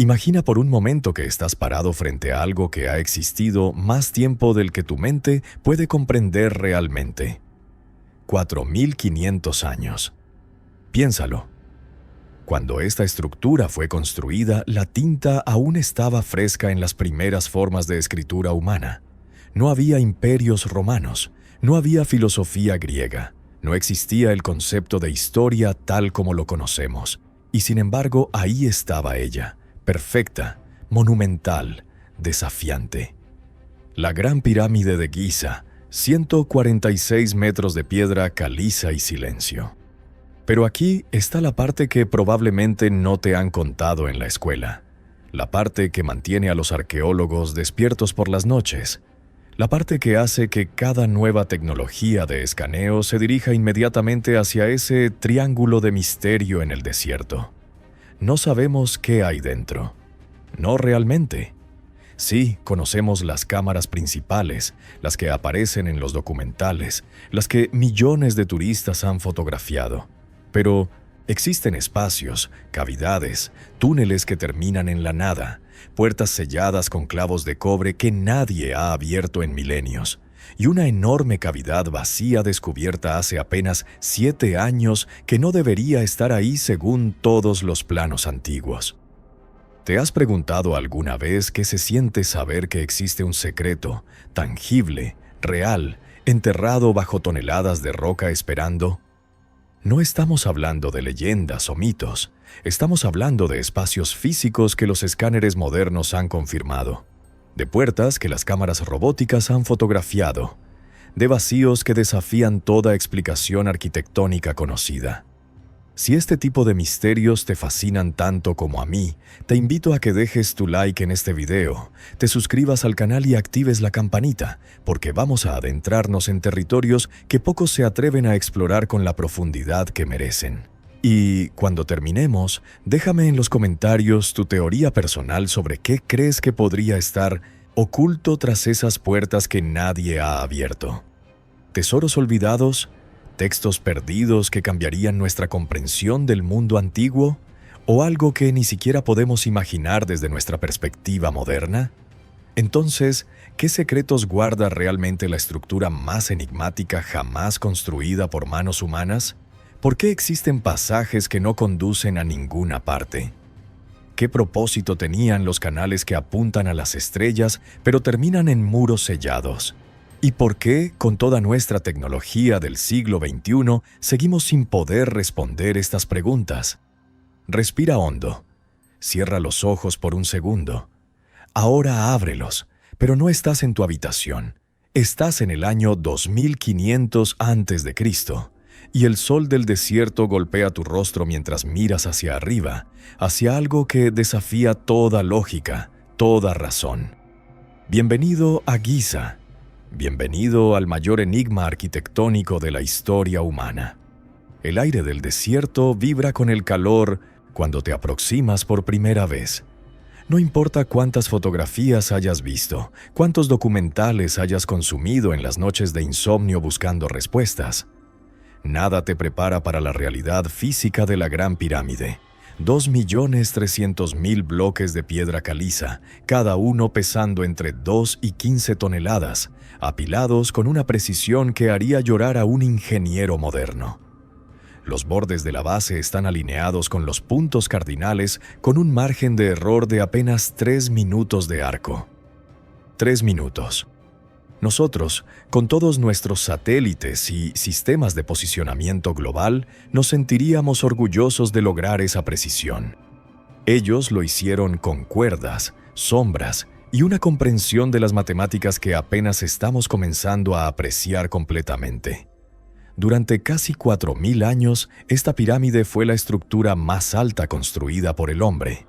Imagina por un momento que estás parado frente a algo que ha existido más tiempo del que tu mente puede comprender realmente. 4.500 años. Piénsalo. Cuando esta estructura fue construida, la tinta aún estaba fresca en las primeras formas de escritura humana. No había imperios romanos, no había filosofía griega, no existía el concepto de historia tal como lo conocemos. Y sin embargo, ahí estaba ella, perfecta, monumental, desafiante. La Gran Pirámide de Giza, 146 metros de piedra caliza y silencio. Pero aquí está la parte que probablemente no te han contado en la escuela, la parte que mantiene a los arqueólogos despiertos por las noches, la parte que hace que cada nueva tecnología de escaneo se dirija inmediatamente hacia ese triángulo de misterio en el desierto. No sabemos qué hay dentro. No realmente. Sí, conocemos las cámaras principales, las que aparecen en los documentales, las que millones de turistas han fotografiado. Pero existen espacios, cavidades, túneles que terminan en la nada, puertas selladas con clavos de cobre que nadie ha abierto en milenios, y una enorme cavidad vacía descubierta hace apenas 7 años que no debería estar ahí según todos los planos antiguos. ¿Te has preguntado alguna vez qué se siente saber que existe un secreto, tangible, real, enterrado bajo toneladas de roca esperando? No estamos hablando de leyendas o mitos, estamos hablando de espacios físicos que los escáneres modernos han confirmado, de puertas que las cámaras robóticas han fotografiado, de vacíos que desafían toda explicación arquitectónica conocida. Si este tipo de misterios te fascinan tanto como a mí, te invito a que dejes tu like en este video, te suscribas al canal y actives la campanita, porque vamos a adentrarnos en territorios que pocos se atreven a explorar con la profundidad que merecen. Y cuando terminemos, déjame en los comentarios tu teoría personal sobre qué crees que podría estar oculto tras esas puertas que nadie ha abierto. ¿Tesoros olvidados? ¿Textos perdidos que cambiarían nuestra comprensión del mundo antiguo? ¿O algo que ni siquiera podemos imaginar desde nuestra perspectiva moderna? Entonces, ¿qué secretos guarda realmente la estructura más enigmática jamás construida por manos humanas? ¿Por qué existen pasajes que no conducen a ninguna parte? ¿Qué propósito tenían los canales que apuntan a las estrellas pero terminan en muros sellados? ¿Y por qué, con toda nuestra tecnología del siglo XXI, seguimos sin poder responder estas preguntas? Respira hondo. Cierra los ojos por un segundo. Ahora ábrelos, pero no estás en tu habitación. Estás en el año 2500 a.C., y el sol del desierto golpea tu rostro mientras miras hacia arriba, hacia algo que desafía toda lógica, toda razón. Bienvenido a Giza. Bienvenido al mayor enigma arquitectónico de la historia humana. El aire del desierto vibra con el calor cuando te aproximas por primera vez. No importa cuántas fotografías hayas visto, cuántos documentales hayas consumido en las noches de insomnio buscando respuestas. Nada te prepara para la realidad física de la Gran Pirámide. 2.300.000 bloques de piedra caliza, cada uno pesando entre 2 y 15 toneladas, apilados con una precisión que haría llorar a un ingeniero moderno. Los bordes de la base están alineados con los puntos cardinales con un margen de error de apenas 3 minutos de arco. 3 minutos. Nosotros, con todos nuestros satélites y sistemas de posicionamiento global, nos sentiríamos orgullosos de lograr esa precisión. Ellos lo hicieron con cuerdas, sombras y una comprensión de las matemáticas que apenas estamos comenzando a apreciar completamente. Durante casi 4.000 años, esta pirámide fue la estructura más alta construida por el hombre.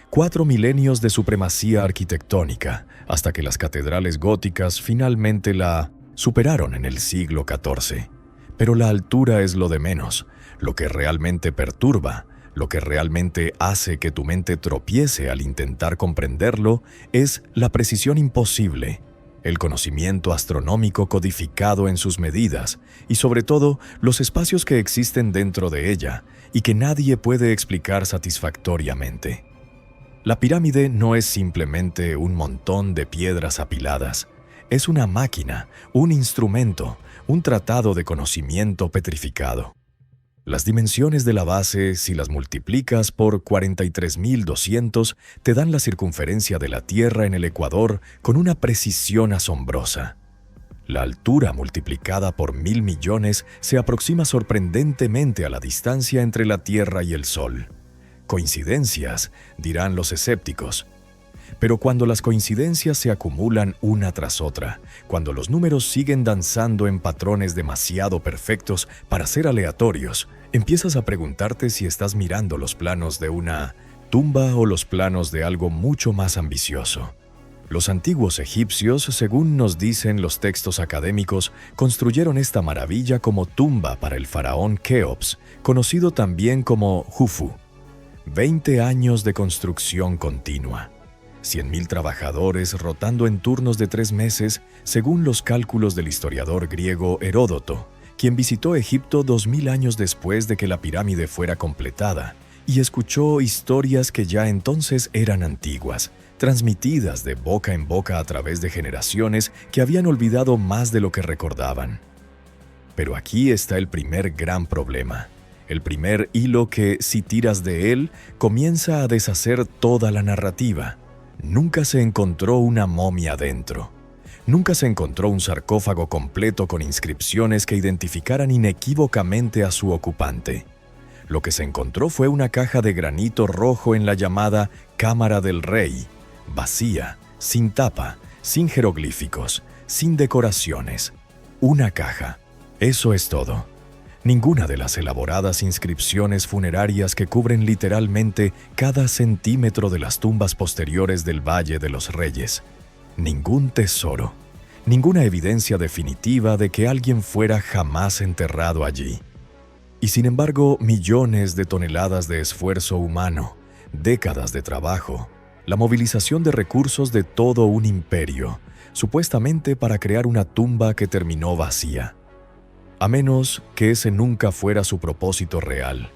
4 milenios de supremacía arquitectónica, hasta que las catedrales góticas finalmente la superaron en el siglo XIV. Pero la altura es lo de menos. Lo que realmente perturba, lo que realmente hace que tu mente tropiece al intentar comprenderlo, es la precisión imposible, el conocimiento astronómico codificado en sus medidas y sobre todo los espacios que existen dentro de ella y que nadie puede explicar satisfactoriamente. La pirámide no es simplemente un montón de piedras apiladas. Es una máquina, un instrumento, un tratado de conocimiento petrificado. Las dimensiones de la base, si las multiplicas por 43.200, te dan la circunferencia de la Tierra en el ecuador con una precisión asombrosa. La altura multiplicada por 1.000 millones se aproxima sorprendentemente a la distancia entre la Tierra y el Sol. Coincidencias, dirán los escépticos. Pero cuando las coincidencias se acumulan una tras otra, cuando los números siguen danzando en patrones demasiado perfectos para ser aleatorios, empiezas a preguntarte si estás mirando los planos de una tumba o los planos de algo mucho más ambicioso. Los antiguos egipcios, según nos dicen los textos académicos, construyeron esta maravilla como tumba para el faraón Keops, conocido también como Jufu. 20 años de construcción continua. 100.000 trabajadores rotando en turnos de 3 meses, según los cálculos del historiador griego Heródoto, quien visitó Egipto 2000 años después de que la pirámide fuera completada, y escuchó historias que ya entonces eran antiguas, transmitidas de boca en boca a través de generaciones que habían olvidado más de lo que recordaban. Pero aquí está el primer gran problema. El primer hilo que, si tiras de él, comienza a deshacer toda la narrativa. Nunca se encontró una momia dentro. Nunca se encontró un sarcófago completo con inscripciones que identificaran inequívocamente a su ocupante. Lo que se encontró fue una caja de granito rojo en la llamada Cámara del Rey, vacía, sin tapa, sin jeroglíficos, sin decoraciones. Una caja. Eso es todo. Ninguna de las elaboradas inscripciones funerarias que cubren literalmente cada centímetro de las tumbas posteriores del Valle de los Reyes. Ningún tesoro. Ninguna evidencia definitiva de que alguien fuera jamás enterrado allí. Y sin embargo, millones de toneladas de esfuerzo humano, décadas de trabajo, la movilización de recursos de todo un imperio, supuestamente para crear una tumba que terminó vacía. A menos que ese nunca fuera su propósito real.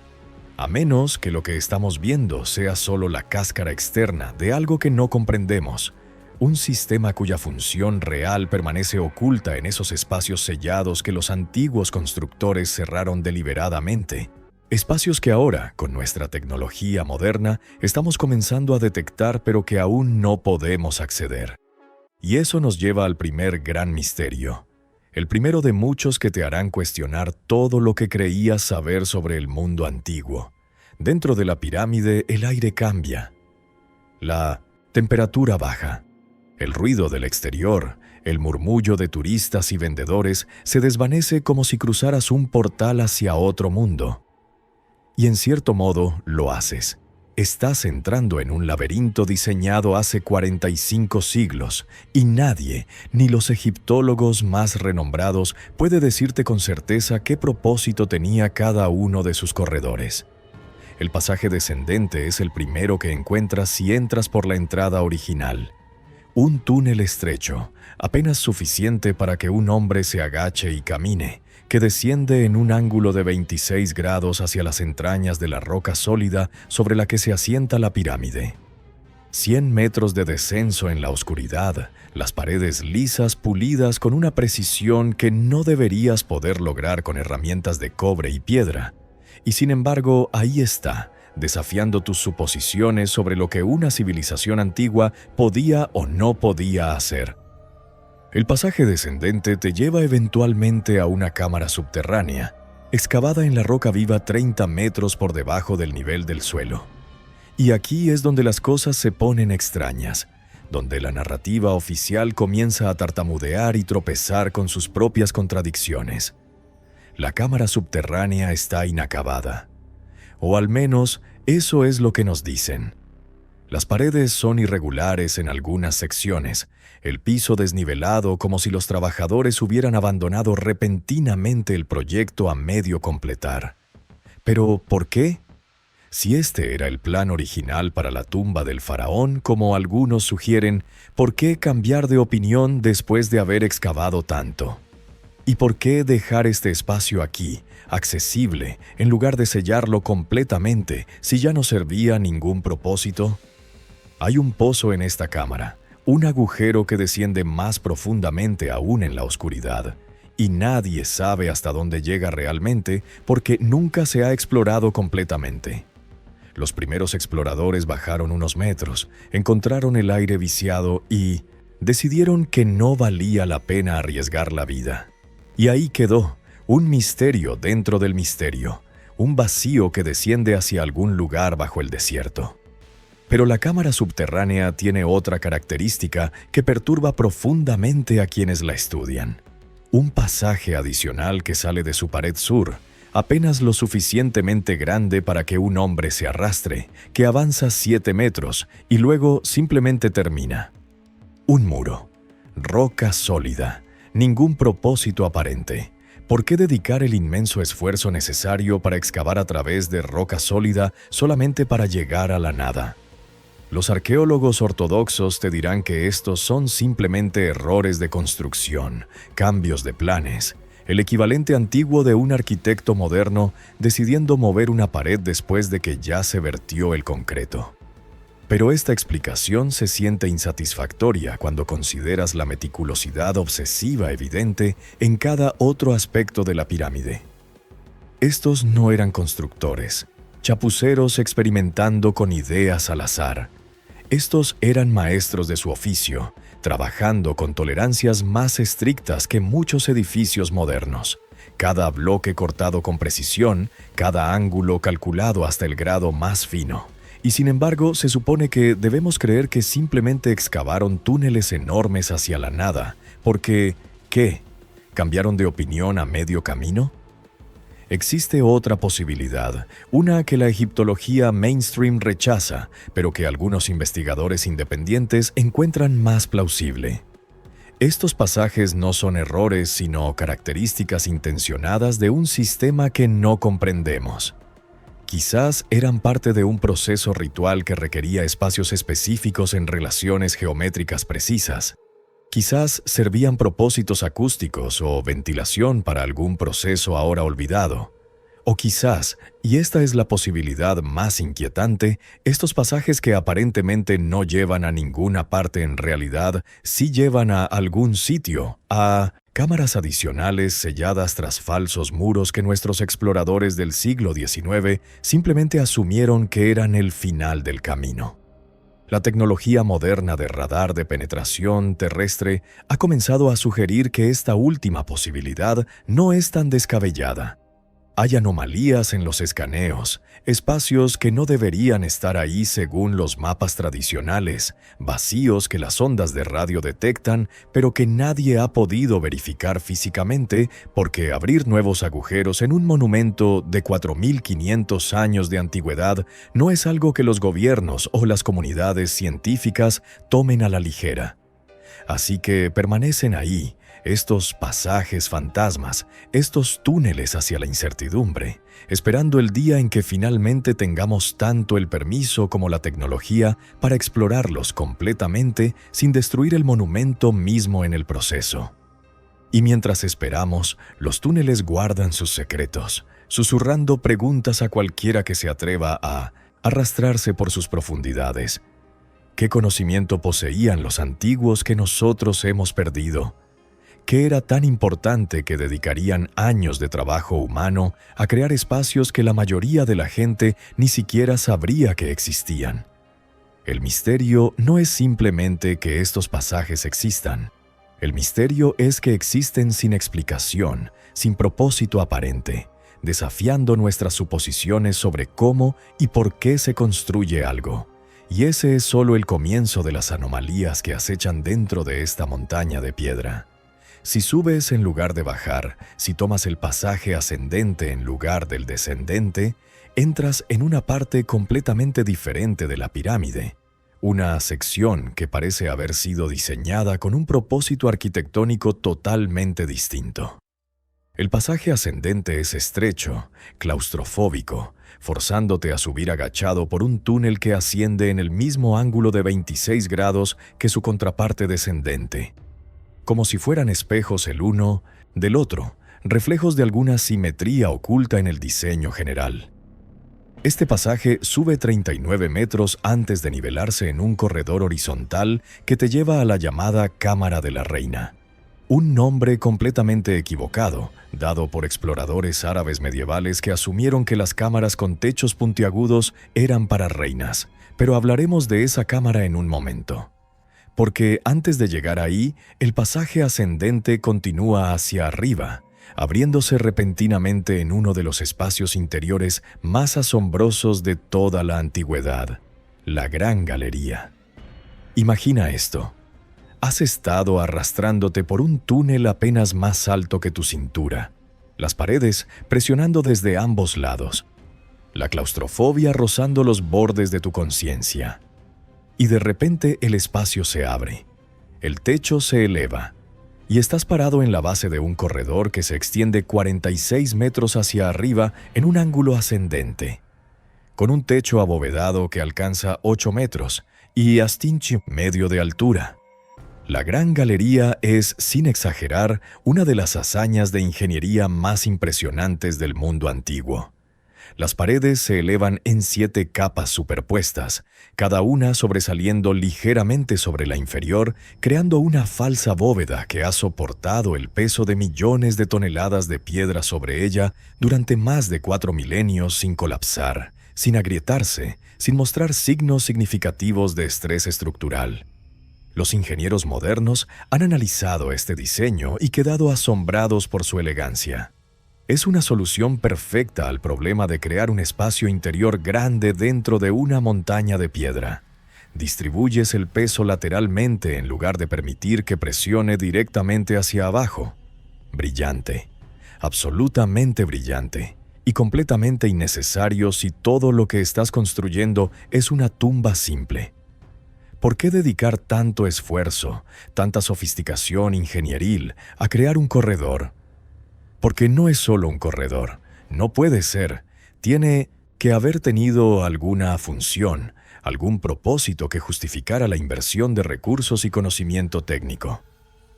A menos que lo que estamos viendo sea solo la cáscara externa de algo que no comprendemos. Un sistema cuya función real permanece oculta en esos espacios sellados que los antiguos constructores cerraron deliberadamente. Espacios que ahora, con nuestra tecnología moderna, estamos comenzando a detectar pero que aún no podemos acceder. Y eso nos lleva al primer gran misterio. El primero de muchos que te harán cuestionar todo lo que creías saber sobre el mundo antiguo. Dentro de la pirámide el aire cambia. La temperatura baja. El ruido del exterior, el murmullo de turistas y vendedores se desvanece como si cruzaras un portal hacia otro mundo. Y en cierto modo lo haces. Estás entrando en un laberinto diseñado hace 45 siglos y nadie, ni los egiptólogos más renombrados, puede decirte con certeza qué propósito tenía cada uno de sus corredores. El pasaje descendente es el primero que encuentras si entras por la entrada original. Un túnel estrecho, apenas suficiente para que un hombre se agache y camine, que desciende en un ángulo de 26 grados hacia las entrañas de la roca sólida sobre la que se asienta la pirámide. 100 metros de descenso en la oscuridad, las paredes lisas pulidas con una precisión que no deberías poder lograr con herramientas de cobre y piedra. Y sin embargo, ahí está, desafiando tus suposiciones sobre lo que una civilización antigua podía o no podía hacer. El pasaje descendente te lleva eventualmente a una cámara subterránea, excavada en la roca viva 30 metros por debajo del nivel del suelo. Y aquí es donde las cosas se ponen extrañas, donde la narrativa oficial comienza a tartamudear y tropezar con sus propias contradicciones. La cámara subterránea está inacabada. O al menos, eso es lo que nos dicen. Las paredes son irregulares en algunas secciones, el piso desnivelado como si los trabajadores hubieran abandonado repentinamente el proyecto a medio completar. Pero, ¿por qué? Si este era el plan original para la tumba del faraón, como algunos sugieren, ¿por qué cambiar de opinión después de haber excavado tanto? ¿Y por qué dejar este espacio aquí, accesible, en lugar de sellarlo completamente, si ya no servía a ningún propósito? Hay un pozo en esta cámara, un agujero que desciende más profundamente aún en la oscuridad, y nadie sabe hasta dónde llega realmente porque nunca se ha explorado completamente. Los primeros exploradores bajaron unos metros, encontraron el aire viciado y decidieron que no valía la pena arriesgar la vida. Y ahí quedó, un misterio dentro del misterio, un vacío que desciende hacia algún lugar bajo el desierto. Pero la cámara subterránea tiene otra característica que perturba profundamente a quienes la estudian. Un pasaje adicional que sale de su pared sur, apenas lo suficientemente grande para que un hombre se arrastre, que avanza 7 metros y luego simplemente termina. Un muro, roca sólida, ningún propósito aparente. ¿Por qué dedicar el inmenso esfuerzo necesario para excavar a través de roca sólida solamente para llegar a la nada? Los arqueólogos ortodoxos te dirán que estos son simplemente errores de construcción, cambios de planes, el equivalente antiguo de un arquitecto moderno decidiendo mover una pared después de que ya se vertió el concreto. Pero esta explicación se siente insatisfactoria cuando consideras la meticulosidad obsesiva evidente en cada otro aspecto de la pirámide. Estos no eran constructores, chapuceros experimentando con ideas al azar. Estos eran maestros de su oficio, trabajando con tolerancias más estrictas que muchos edificios modernos. Cada bloque cortado con precisión, cada ángulo calculado hasta el grado más fino. Y sin embargo, se supone que debemos creer que simplemente excavaron túneles enormes hacia la nada, porque, ¿qué? ¿Cambiaron de opinión a medio camino? Existe otra posibilidad, una que la egiptología mainstream rechaza, pero que algunos investigadores independientes encuentran más plausible. Estos pasajes no son errores, sino características intencionadas de un sistema que no comprendemos. Quizás eran parte de un proceso ritual que requería espacios específicos en relaciones geométricas precisas. Quizás servían propósitos acústicos o ventilación para algún proceso ahora olvidado. O quizás, y esta es la posibilidad más inquietante, estos pasajes que aparentemente no llevan a ninguna parte en realidad sí llevan a algún sitio, a cámaras adicionales selladas tras falsos muros que nuestros exploradores del siglo XIX simplemente asumieron que eran el final del camino. La tecnología moderna de radar de penetración terrestre ha comenzado a sugerir que esta última posibilidad no es tan descabellada. Hay anomalías en los escaneos, espacios que no deberían estar ahí según los mapas tradicionales, vacíos que las ondas de radio detectan, pero que nadie ha podido verificar físicamente porque abrir nuevos agujeros en un monumento de 4.500 años de antigüedad no es algo que los gobiernos o las comunidades científicas tomen a la ligera. Así que permanecen ahí, estos pasajes fantasmas, estos túneles hacia la incertidumbre, esperando el día en que finalmente tengamos tanto el permiso como la tecnología para explorarlos completamente sin destruir el monumento mismo en el proceso. Y mientras esperamos, los túneles guardan sus secretos, susurrando preguntas a cualquiera que se atreva a arrastrarse por sus profundidades. ¿Qué conocimiento poseían los antiguos que nosotros hemos perdido? ¿Qué era tan importante que dedicarían años de trabajo humano a crear espacios que la mayoría de la gente ni siquiera sabría que existían? El misterio no es simplemente que estos pasajes existan. El misterio es que existen sin explicación, sin propósito aparente, desafiando nuestras suposiciones sobre cómo y por qué se construye algo. Y ese es solo el comienzo de las anomalías que acechan dentro de esta montaña de piedra. Si subes en lugar de bajar, si tomas el pasaje ascendente en lugar del descendente, entras en una parte completamente diferente de la pirámide. Una sección que parece haber sido diseñada con un propósito arquitectónico totalmente distinto. El pasaje ascendente es estrecho, claustrofóbico, forzándote a subir agachado por un túnel que asciende en el mismo ángulo de 26 grados que su contraparte descendente. Como si fueran espejos el uno del otro, reflejos de alguna simetría oculta en el diseño general. Este pasaje sube 39 metros antes de nivelarse en un corredor horizontal que te lleva a la llamada Cámara de la Reina. Un nombre completamente equivocado, dado por exploradores árabes medievales que asumieron que las cámaras con techos puntiagudos eran para reinas, pero hablaremos de esa cámara en un momento. Porque antes de llegar ahí, el pasaje ascendente continúa hacia arriba, abriéndose repentinamente en uno de los espacios interiores más asombrosos de toda la antigüedad, la Gran Galería. Imagina esto. Has estado arrastrándote por un túnel apenas más alto que tu cintura, las paredes presionando desde ambos lados, la claustrofobia rozando los bordes de tu conciencia. Y de repente el espacio se abre, el techo se eleva, y estás parado en la base de un corredor que se extiende 46 metros hacia arriba en un ángulo ascendente, con un techo abovedado que alcanza 8 metros y astinchi medio de altura. La Gran Galería es, sin exagerar, una de las hazañas de ingeniería más impresionantes del mundo antiguo. Las paredes se elevan en 7 capas superpuestas, cada una sobresaliendo ligeramente sobre la inferior, creando una falsa bóveda que ha soportado el peso de millones de toneladas de piedra sobre ella durante más de 4 milenios sin colapsar, sin agrietarse, sin mostrar signos significativos de estrés estructural. Los ingenieros modernos han analizado este diseño y quedado asombrados por su elegancia. Es una solución perfecta al problema de crear un espacio interior grande dentro de una montaña de piedra. Distribuyes el peso lateralmente en lugar de permitir que presione directamente hacia abajo. Brillante, absolutamente brillante, y completamente innecesario si todo lo que estás construyendo es una tumba simple. ¿Por qué dedicar tanto esfuerzo, tanta sofisticación ingenieril a crear un corredor? Porque no es solo un corredor, no puede ser, tiene que haber tenido alguna función, algún propósito que justificara la inversión de recursos y conocimiento técnico.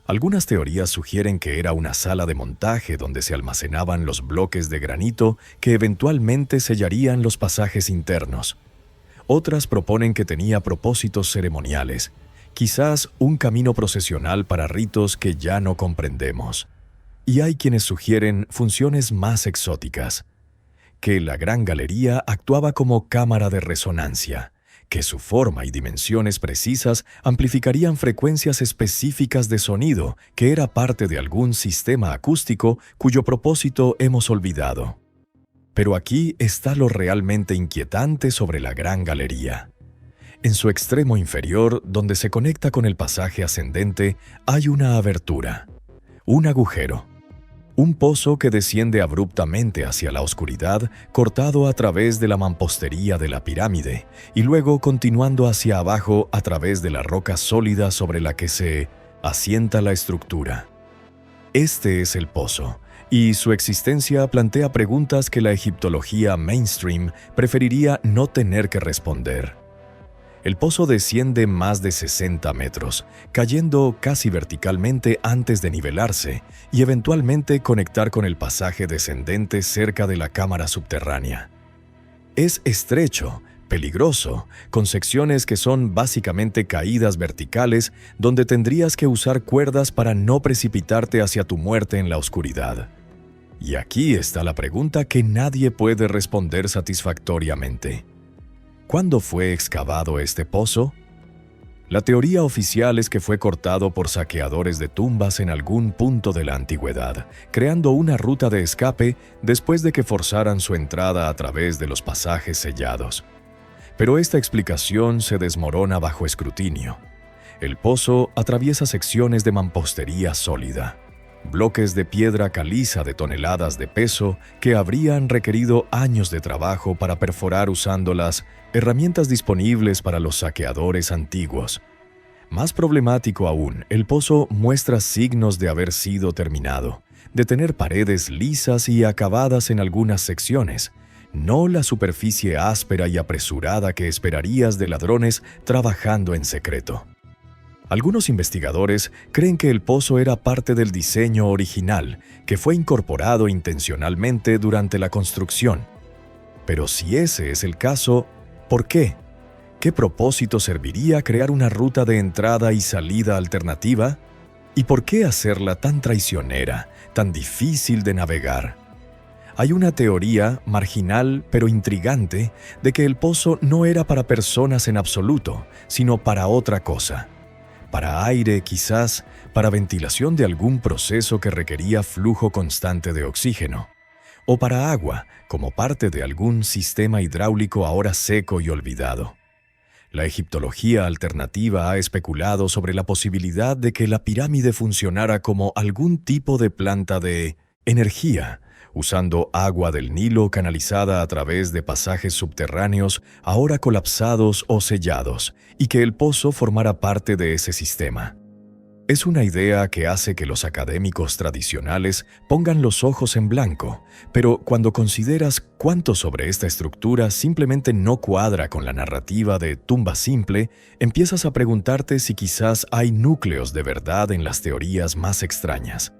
Algunas teorías sugieren que era una sala de montaje donde se almacenaban los bloques de granito que eventualmente sellarían los pasajes internos. Otras proponen que tenía propósitos ceremoniales, quizás un camino procesional para ritos que ya no comprendemos. Y hay quienes sugieren funciones más exóticas, que la Gran Galería actuaba como cámara de resonancia, que su forma y dimensiones precisas amplificarían frecuencias específicas de sonido, que era parte de algún sistema acústico cuyo propósito hemos olvidado. Pero aquí está lo realmente inquietante sobre la Gran Galería. En su extremo inferior, donde se conecta con el pasaje ascendente, hay una abertura, un agujero, un pozo que desciende abruptamente hacia la oscuridad, cortado a través de la mampostería de la pirámide, y luego continuando hacia abajo a través de la roca sólida sobre la que se asienta la estructura. Este es el pozo, y su existencia plantea preguntas que la egiptología mainstream preferiría no tener que responder. El pozo desciende más de 60 metros, cayendo casi verticalmente antes de nivelarse y eventualmente conectar con el pasaje descendente cerca de la cámara subterránea. Es estrecho, peligroso, con secciones que son básicamente caídas verticales donde tendrías que usar cuerdas para no precipitarte hacia tu muerte en la oscuridad. Y aquí está la pregunta que nadie puede responder satisfactoriamente. ¿Cuándo fue excavado este pozo? La teoría oficial es que fue cortado por saqueadores de tumbas en algún punto de la antigüedad, creando una ruta de escape después de que forzaran su entrada a través de los pasajes sellados. Pero esta explicación se desmorona bajo escrutinio. El pozo atraviesa secciones de mampostería sólida, bloques de piedra caliza de toneladas de peso que habrían requerido años de trabajo para perforar usando las herramientas disponibles para los saqueadores antiguos. Más problemático aún, el pozo muestra signos de haber sido terminado, de tener paredes lisas y acabadas en algunas secciones, no la superficie áspera y apresurada que esperarías de ladrones trabajando en secreto. Algunos investigadores creen que el pozo era parte del diseño original, que fue incorporado intencionalmente durante la construcción. Pero si ese es el caso, ¿por qué? ¿Qué propósito serviría crear una ruta de entrada y salida alternativa? ¿Y por qué hacerla tan traicionera, tan difícil de navegar? Hay una teoría, marginal pero intrigante, de que el pozo no era para personas en absoluto, sino para otra cosa. Para aire, quizás, para ventilación de algún proceso que requería flujo constante de oxígeno. O para agua, como parte de algún sistema hidráulico ahora seco y olvidado. La egiptología alternativa ha especulado sobre la posibilidad de que la pirámide funcionara como algún tipo de planta de energía, usando agua del Nilo canalizada a través de pasajes subterráneos ahora colapsados o sellados, y que el pozo formara parte de ese sistema. Es una idea que hace que los académicos tradicionales pongan los ojos en blanco, pero cuando consideras cuánto sobre esta estructura simplemente no cuadra con la narrativa de tumba simple, empiezas a preguntarte si quizás hay núcleos de verdad en las teorías más extrañas.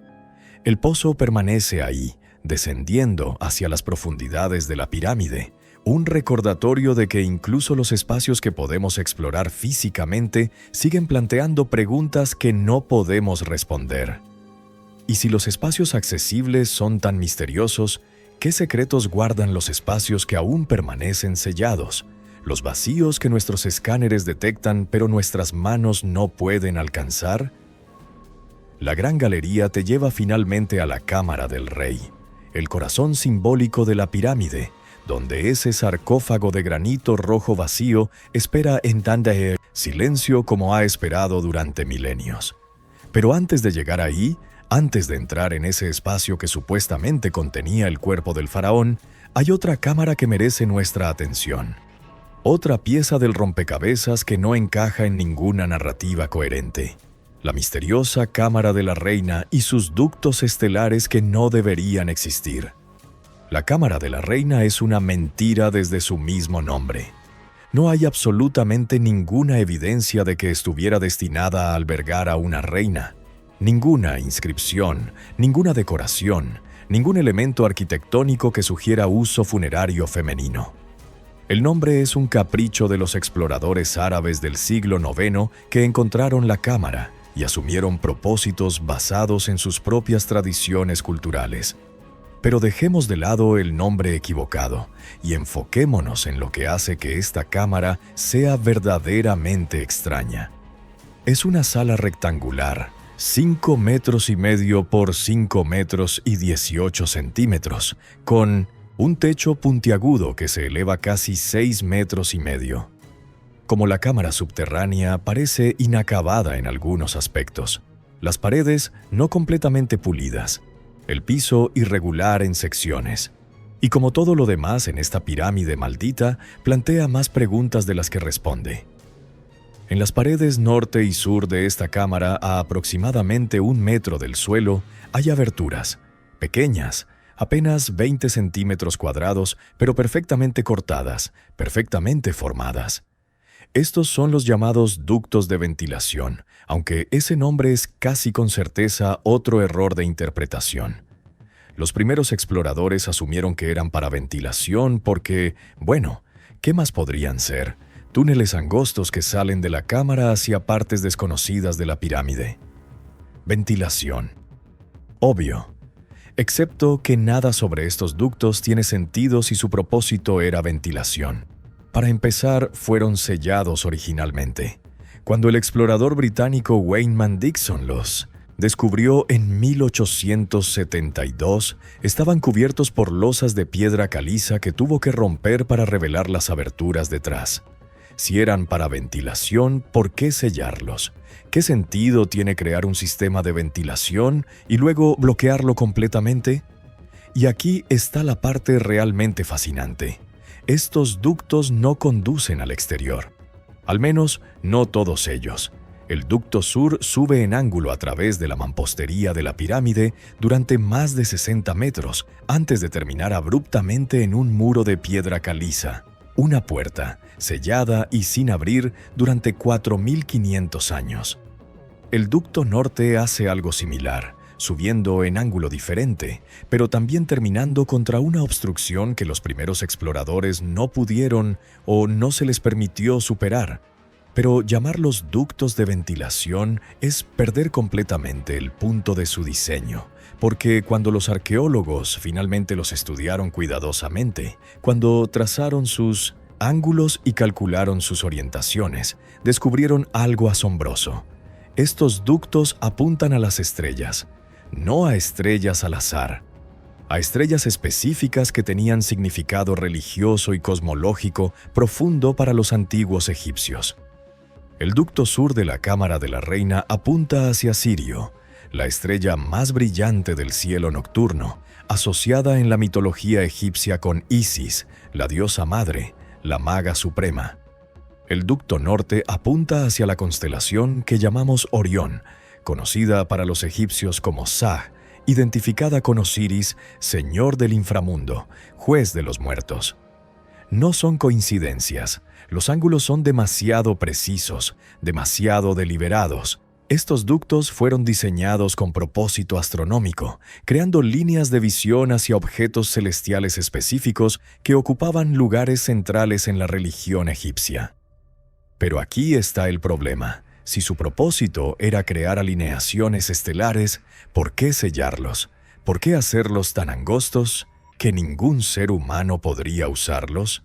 El pozo permanece ahí, descendiendo hacia las profundidades de la pirámide, un recordatorio de que incluso los espacios que podemos explorar físicamente siguen planteando preguntas que no podemos responder. Y si los espacios accesibles son tan misteriosos, ¿qué secretos guardan los espacios que aún permanecen sellados? ¿Los vacíos que nuestros escáneres detectan pero nuestras manos no pueden alcanzar? La Gran Galería te lleva finalmente a la Cámara del Rey, el corazón simbólico de la pirámide, donde ese sarcófago de granito rojo vacío espera en tanta silencio como ha esperado durante milenios. Pero antes de llegar ahí, antes de entrar en ese espacio que supuestamente contenía el cuerpo del faraón, hay otra cámara que merece nuestra atención. Otra pieza del rompecabezas que no encaja en ninguna narrativa coherente. La misteriosa Cámara de la Reina y sus ductos estelares que no deberían existir. La Cámara de la Reina es una mentira desde su mismo nombre. No hay absolutamente ninguna evidencia de que estuviera destinada a albergar a una reina. Ninguna inscripción, ninguna decoración, ningún elemento arquitectónico que sugiera uso funerario femenino. El nombre es un capricho de los exploradores árabes del siglo IX que encontraron la cámara y asumieron propósitos basados en sus propias tradiciones culturales. Pero dejemos de lado el nombre equivocado y enfoquémonos en lo que hace que esta cámara sea verdaderamente extraña. Es una sala rectangular, 5,5 metros por 5 metros y 18 centímetros, con un techo puntiagudo que se eleva casi 6,5 metros. Como la cámara subterránea, parece inacabada en algunos aspectos. Las paredes no completamente pulidas. El piso irregular en secciones. Y como todo lo demás en esta pirámide maldita, plantea más preguntas de las que responde. En las paredes norte y sur de esta cámara, a aproximadamente 1 metro del suelo, hay aberturas, pequeñas, apenas 20 centímetros cuadrados, pero perfectamente cortadas, perfectamente formadas. Estos son los llamados ductos de ventilación, aunque ese nombre es casi con certeza otro error de interpretación. Los primeros exploradores asumieron que eran para ventilación porque, bueno, ¿qué más podrían ser? Túneles angostos que salen de la cámara hacia partes desconocidas de la pirámide. Ventilación. Obvio. Excepto que nada sobre estos ductos tiene sentido si su propósito era ventilación. Para empezar, fueron sellados originalmente. Cuando el explorador británico Wayman Dixon los descubrió en 1872, estaban cubiertos por losas de piedra caliza que tuvo que romper para revelar las aberturas detrás. Si eran para ventilación, ¿por qué sellarlos? ¿Qué sentido tiene crear un sistema de ventilación y luego bloquearlo completamente? Y aquí está la parte realmente fascinante. Estos ductos no conducen al exterior. Al menos, no todos ellos. El ducto sur sube en ángulo a través de la mampostería de la pirámide durante más de 60 metros, antes de terminar abruptamente en un muro de piedra caliza. Una puerta, sellada y sin abrir durante 4.500 años. El ducto norte hace algo similar, subiendo en ángulo diferente, pero también terminando contra una obstrucción que los primeros exploradores no pudieron o no se les permitió superar. Pero llamarlos ductos de ventilación es perder completamente el punto de su diseño, porque cuando los arqueólogos finalmente los estudiaron cuidadosamente, cuando trazaron sus ángulos y calcularon sus orientaciones, descubrieron algo asombroso. Estos ductos apuntan a las estrellas, no a estrellas al azar, a estrellas específicas que tenían significado religioso y cosmológico profundo para los antiguos egipcios. El ducto sur de la cámara de la reina apunta hacia Sirio, la estrella más brillante del cielo nocturno, asociada en la mitología egipcia con Isis, la diosa madre, la maga suprema. El ducto norte apunta hacia la constelación que llamamos Orión, conocida para los egipcios como Sah, identificada con Osiris, señor del inframundo, juez de los muertos. No son coincidencias, los ángulos son demasiado precisos, demasiado deliberados. Estos ductos fueron diseñados con propósito astronómico, creando líneas de visión hacia objetos celestiales específicos que ocupaban lugares centrales en la religión egipcia. Pero aquí está el problema. Si su propósito era crear alineaciones estelares, ¿por qué sellarlos? ¿Por qué hacerlos tan angostos que ningún ser humano podría usarlos?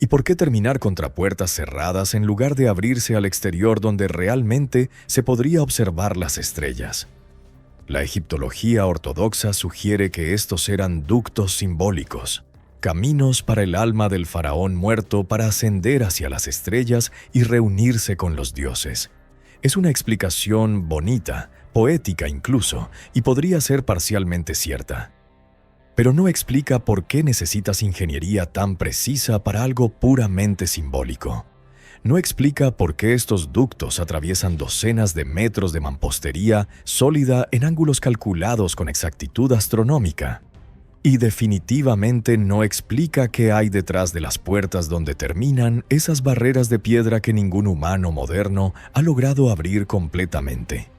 ¿Y por qué terminar contra puertas cerradas en lugar de abrirse al exterior donde realmente se podría observar las estrellas? La egiptología ortodoxa sugiere que estos eran ductos simbólicos, caminos para el alma del faraón muerto para ascender hacia las estrellas y reunirse con los dioses. Es una explicación bonita, poética incluso, y podría ser parcialmente cierta. Pero no explica por qué necesitas ingeniería tan precisa para algo puramente simbólico. No explica por qué estos ductos atraviesan docenas de metros de mampostería sólida en ángulos calculados con exactitud astronómica. Y definitivamente no explica qué hay detrás de las puertas donde terminan esas barreras de piedra que ningún humano moderno ha logrado abrir completamente.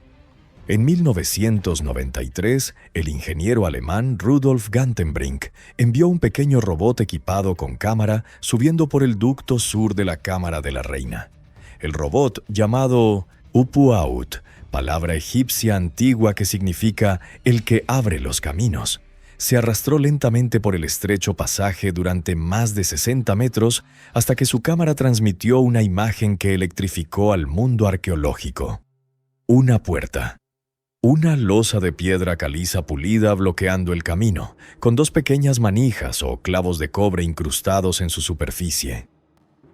En 1993, el ingeniero alemán Rudolf Gantenbrink envió un pequeño robot equipado con cámara subiendo por el ducto sur de la cámara de la reina. El robot, llamado Upuaut, palabra egipcia antigua que significa el que abre los caminos, se arrastró lentamente por el estrecho pasaje durante más de 60 metros hasta que su cámara transmitió una imagen que electrificó al mundo arqueológico. Una puerta. Una losa de piedra caliza pulida bloqueando el camino, con dos pequeñas manijas o clavos de cobre incrustados en su superficie.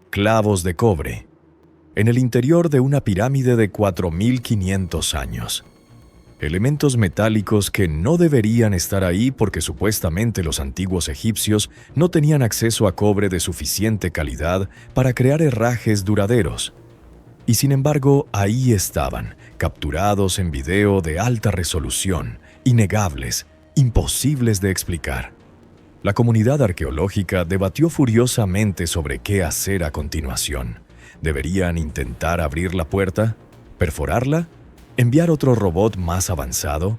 Clavos de cobre. En el interior de una pirámide de 4.500 años. Elementos metálicos que no deberían estar ahí porque supuestamente los antiguos egipcios no tenían acceso a cobre de suficiente calidad para crear herrajes duraderos. Y sin embargo, ahí estaban, capturados en video de alta resolución, innegables, imposibles de explicar. La comunidad arqueológica debatió furiosamente sobre qué hacer a continuación. ¿Deberían intentar abrir la puerta? ¿Perforarla? ¿Enviar otro robot más avanzado?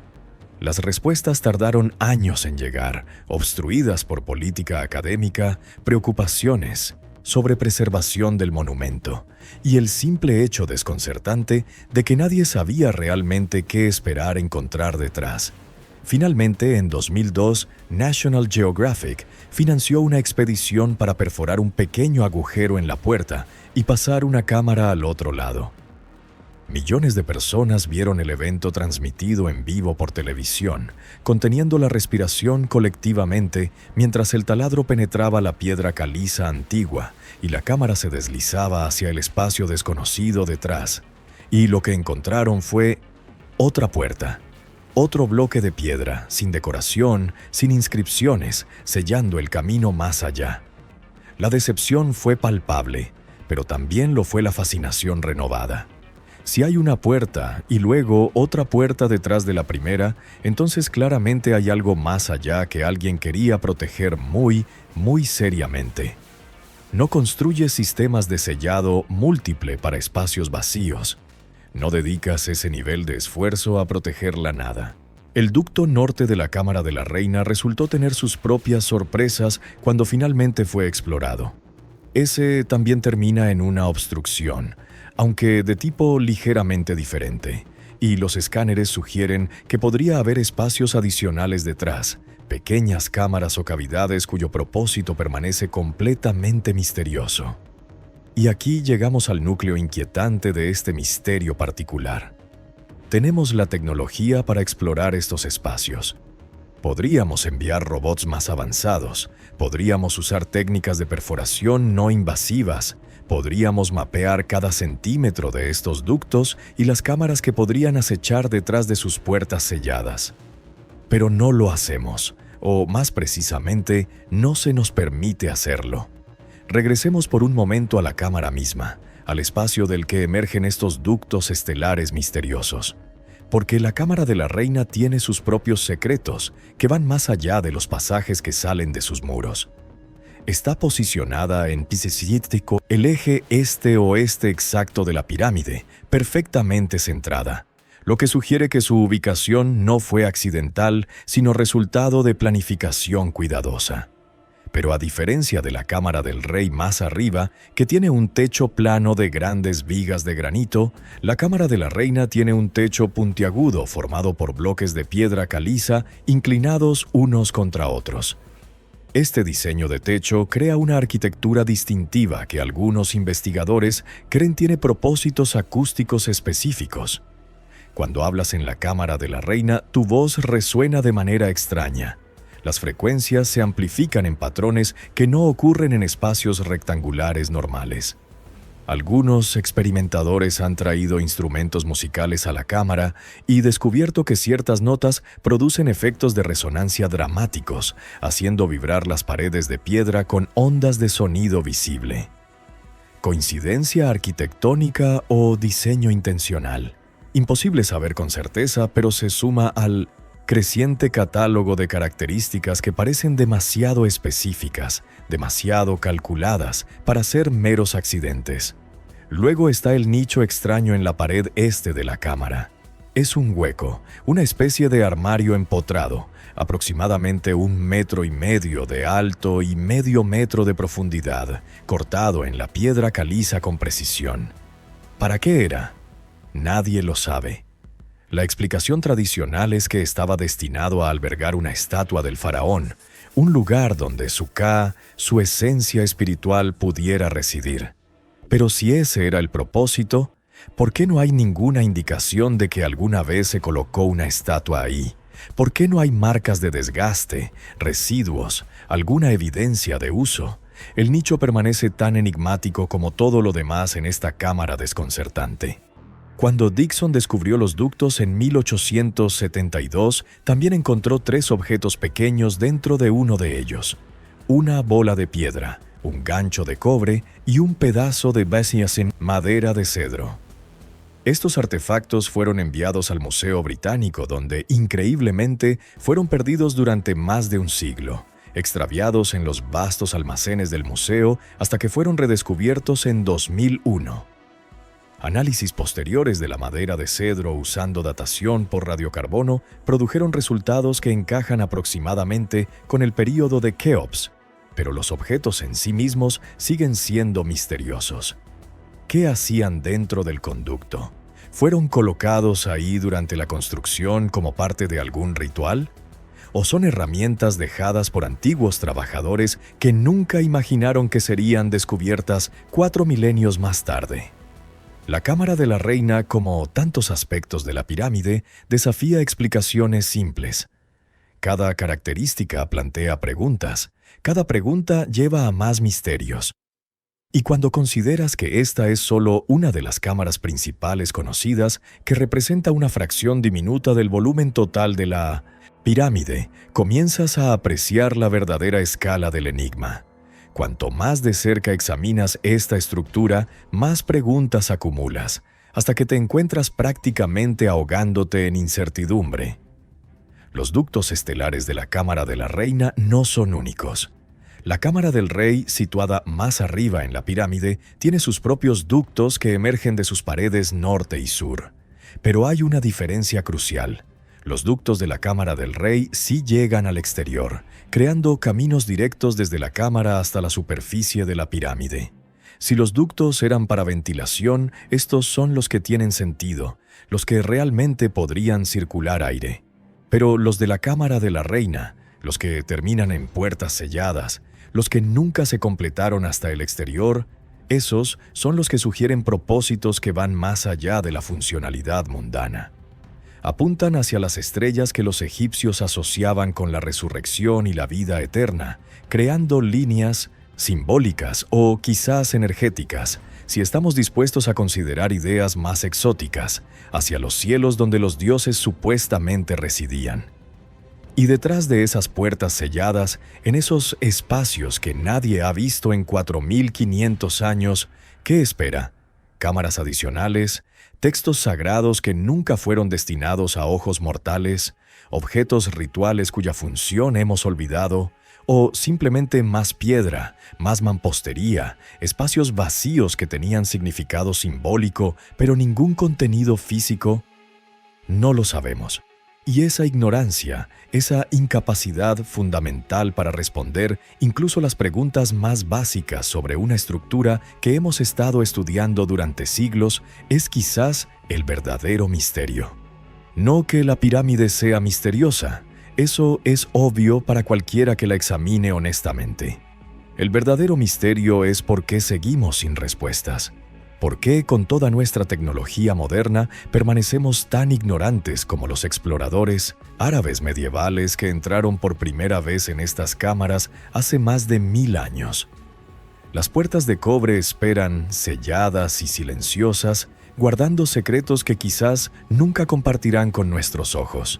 Las respuestas tardaron años en llegar, obstruidas por política académica, preocupaciones sobre preservación del monumento y el simple hecho desconcertante de que nadie sabía realmente qué esperar encontrar detrás. Finalmente, en 2002, National Geographic financió una expedición para perforar un pequeño agujero en la puerta y pasar una cámara al otro lado. Millones de personas vieron el evento transmitido en vivo por televisión, conteniendo la respiración colectivamente mientras el taladro penetraba la piedra caliza antigua y la cámara se deslizaba hacia el espacio desconocido detrás. Y lo que encontraron fue otra puerta, otro bloque de piedra, sin decoración, sin inscripciones, sellando el camino más allá. La decepción fue palpable, pero también lo fue la fascinación renovada. Si hay una puerta y luego otra puerta detrás de la primera, entonces claramente hay algo más allá que alguien quería proteger muy, muy seriamente. No construyes sistemas de sellado múltiple para espacios vacíos. No dedicas ese nivel de esfuerzo a proteger la nada. El ducto norte de la Cámara de la Reina resultó tener sus propias sorpresas cuando finalmente fue explorado. Ese también termina en una obstrucción, aunque de tipo ligeramente diferente, y los escáneres sugieren que podría haber espacios adicionales detrás, pequeñas cámaras o cavidades cuyo propósito permanece completamente misterioso. Y aquí llegamos al núcleo inquietante de este misterio particular. Tenemos la tecnología para explorar estos espacios. Podríamos enviar robots más avanzados, podríamos usar técnicas de perforación no invasivas, podríamos mapear cada centímetro de estos ductos y las cámaras que podrían acechar detrás de sus puertas selladas. Pero no lo hacemos, o más precisamente, no se nos permite hacerlo. Regresemos por un momento a la cámara misma, al espacio del que emergen estos ductos estelares misteriosos. Porque la Cámara de la Reina tiene sus propios secretos, que van más allá de los pasajes que salen de sus muros. Está posicionada en Pisesítico, el eje este-oeste exacto de la pirámide, perfectamente centrada, lo que sugiere que su ubicación no fue accidental, sino resultado de planificación cuidadosa. Pero a diferencia de la Cámara del Rey más arriba, que tiene un techo plano de grandes vigas de granito, la Cámara de la Reina tiene un techo puntiagudo formado por bloques de piedra caliza inclinados unos contra otros. Este diseño de techo crea una arquitectura distintiva que algunos investigadores creen tiene propósitos acústicos específicos. Cuando hablas en la Cámara de la Reina, tu voz resuena de manera extraña. Las frecuencias se amplifican en patrones que no ocurren en espacios rectangulares normales. Algunos experimentadores han traído instrumentos musicales a la cámara y descubierto que ciertas notas producen efectos de resonancia dramáticos, haciendo vibrar las paredes de piedra con ondas de sonido visible. ¿Coincidencia arquitectónica o diseño intencional? Imposible saber con certeza, pero se suma al creciente catálogo de características que parecen demasiado específicas, demasiado calculadas para ser meros accidentes. Luego está el nicho extraño en la pared este de la cámara. Es un hueco, una especie de armario empotrado, aproximadamente 1,5 metros de alto y medio metro de profundidad, cortado en la piedra caliza con precisión. ¿Para qué era? Nadie lo sabe. La explicación tradicional es que estaba destinado a albergar una estatua del faraón, un lugar donde su Ka, su esencia espiritual, pudiera residir. Pero si ese era el propósito, ¿por qué no hay ninguna indicación de que alguna vez se colocó una estatua ahí? ¿Por qué no hay marcas de desgaste, residuos, alguna evidencia de uso? El nicho permanece tan enigmático como todo lo demás en esta cámara desconcertante. Cuando Dixon descubrió los ductos en 1872, también encontró 3 objetos pequeños dentro de uno de ellos: una bola de piedra, un gancho de cobre y un pedazo de basiasin, madera de cedro. Estos artefactos fueron enviados al Museo Británico, donde, increíblemente, fueron perdidos durante más de un siglo, extraviados en los vastos almacenes del museo hasta que fueron redescubiertos en 2001. Análisis posteriores de la madera de cedro usando datación por radiocarbono produjeron resultados que encajan aproximadamente con el período de Keops, pero los objetos en sí mismos siguen siendo misteriosos. ¿Qué hacían dentro del conducto? ¿Fueron colocados ahí durante la construcción como parte de algún ritual? ¿O son herramientas dejadas por antiguos trabajadores que nunca imaginaron que serían descubiertas 4 milenios más tarde? La Cámara de la Reina, como tantos aspectos de la pirámide, desafía explicaciones simples. Cada característica plantea preguntas. Cada pregunta lleva a más misterios. Y cuando consideras que esta es solo una de las cámaras principales conocidas, que representa una fracción diminuta del volumen total de la pirámide, comienzas a apreciar la verdadera escala del enigma. Cuanto más de cerca examinas esta estructura, más preguntas acumulas, hasta que te encuentras prácticamente ahogándote en incertidumbre. Los ductos estelares de la Cámara de la Reina no son únicos. La Cámara del Rey, situada más arriba en la pirámide, tiene sus propios ductos que emergen de sus paredes norte y sur. Pero hay una diferencia crucial. Los ductos de la cámara del rey sí llegan al exterior, creando caminos directos desde la cámara hasta la superficie de la pirámide. Si los ductos eran para ventilación, estos son los que tienen sentido, los que realmente podrían circular aire. Pero los de la cámara de la reina, los que terminan en puertas selladas, los que nunca se completaron hasta el exterior, esos son los que sugieren propósitos que van más allá de la funcionalidad mundana. Apuntan hacia las estrellas que los egipcios asociaban con la resurrección y la vida eterna, creando líneas simbólicas o quizás energéticas, si estamos dispuestos a considerar ideas más exóticas, hacia los cielos donde los dioses supuestamente residían. Y detrás de esas puertas selladas, en esos espacios que nadie ha visto en 4500 años, ¿qué espera? Cámaras adicionales, textos sagrados que nunca fueron destinados a ojos mortales, objetos rituales cuya función hemos olvidado, o simplemente más piedra, más mampostería, espacios vacíos que tenían significado simbólico, pero ningún contenido físico. No lo sabemos. Y esa ignorancia, esa incapacidad fundamental para responder incluso las preguntas más básicas sobre una estructura que hemos estado estudiando durante siglos, es quizás el verdadero misterio. No que la pirámide sea misteriosa, eso es obvio para cualquiera que la examine honestamente. El verdadero misterio es por qué seguimos sin respuestas. ¿Por qué, con toda nuestra tecnología moderna, permanecemos tan ignorantes como los exploradores árabes medievales que entraron por primera vez en estas cámaras hace más de 1000 años? Las puertas de cobre esperan, selladas y silenciosas, guardando secretos que quizás nunca compartirán con nuestros ojos.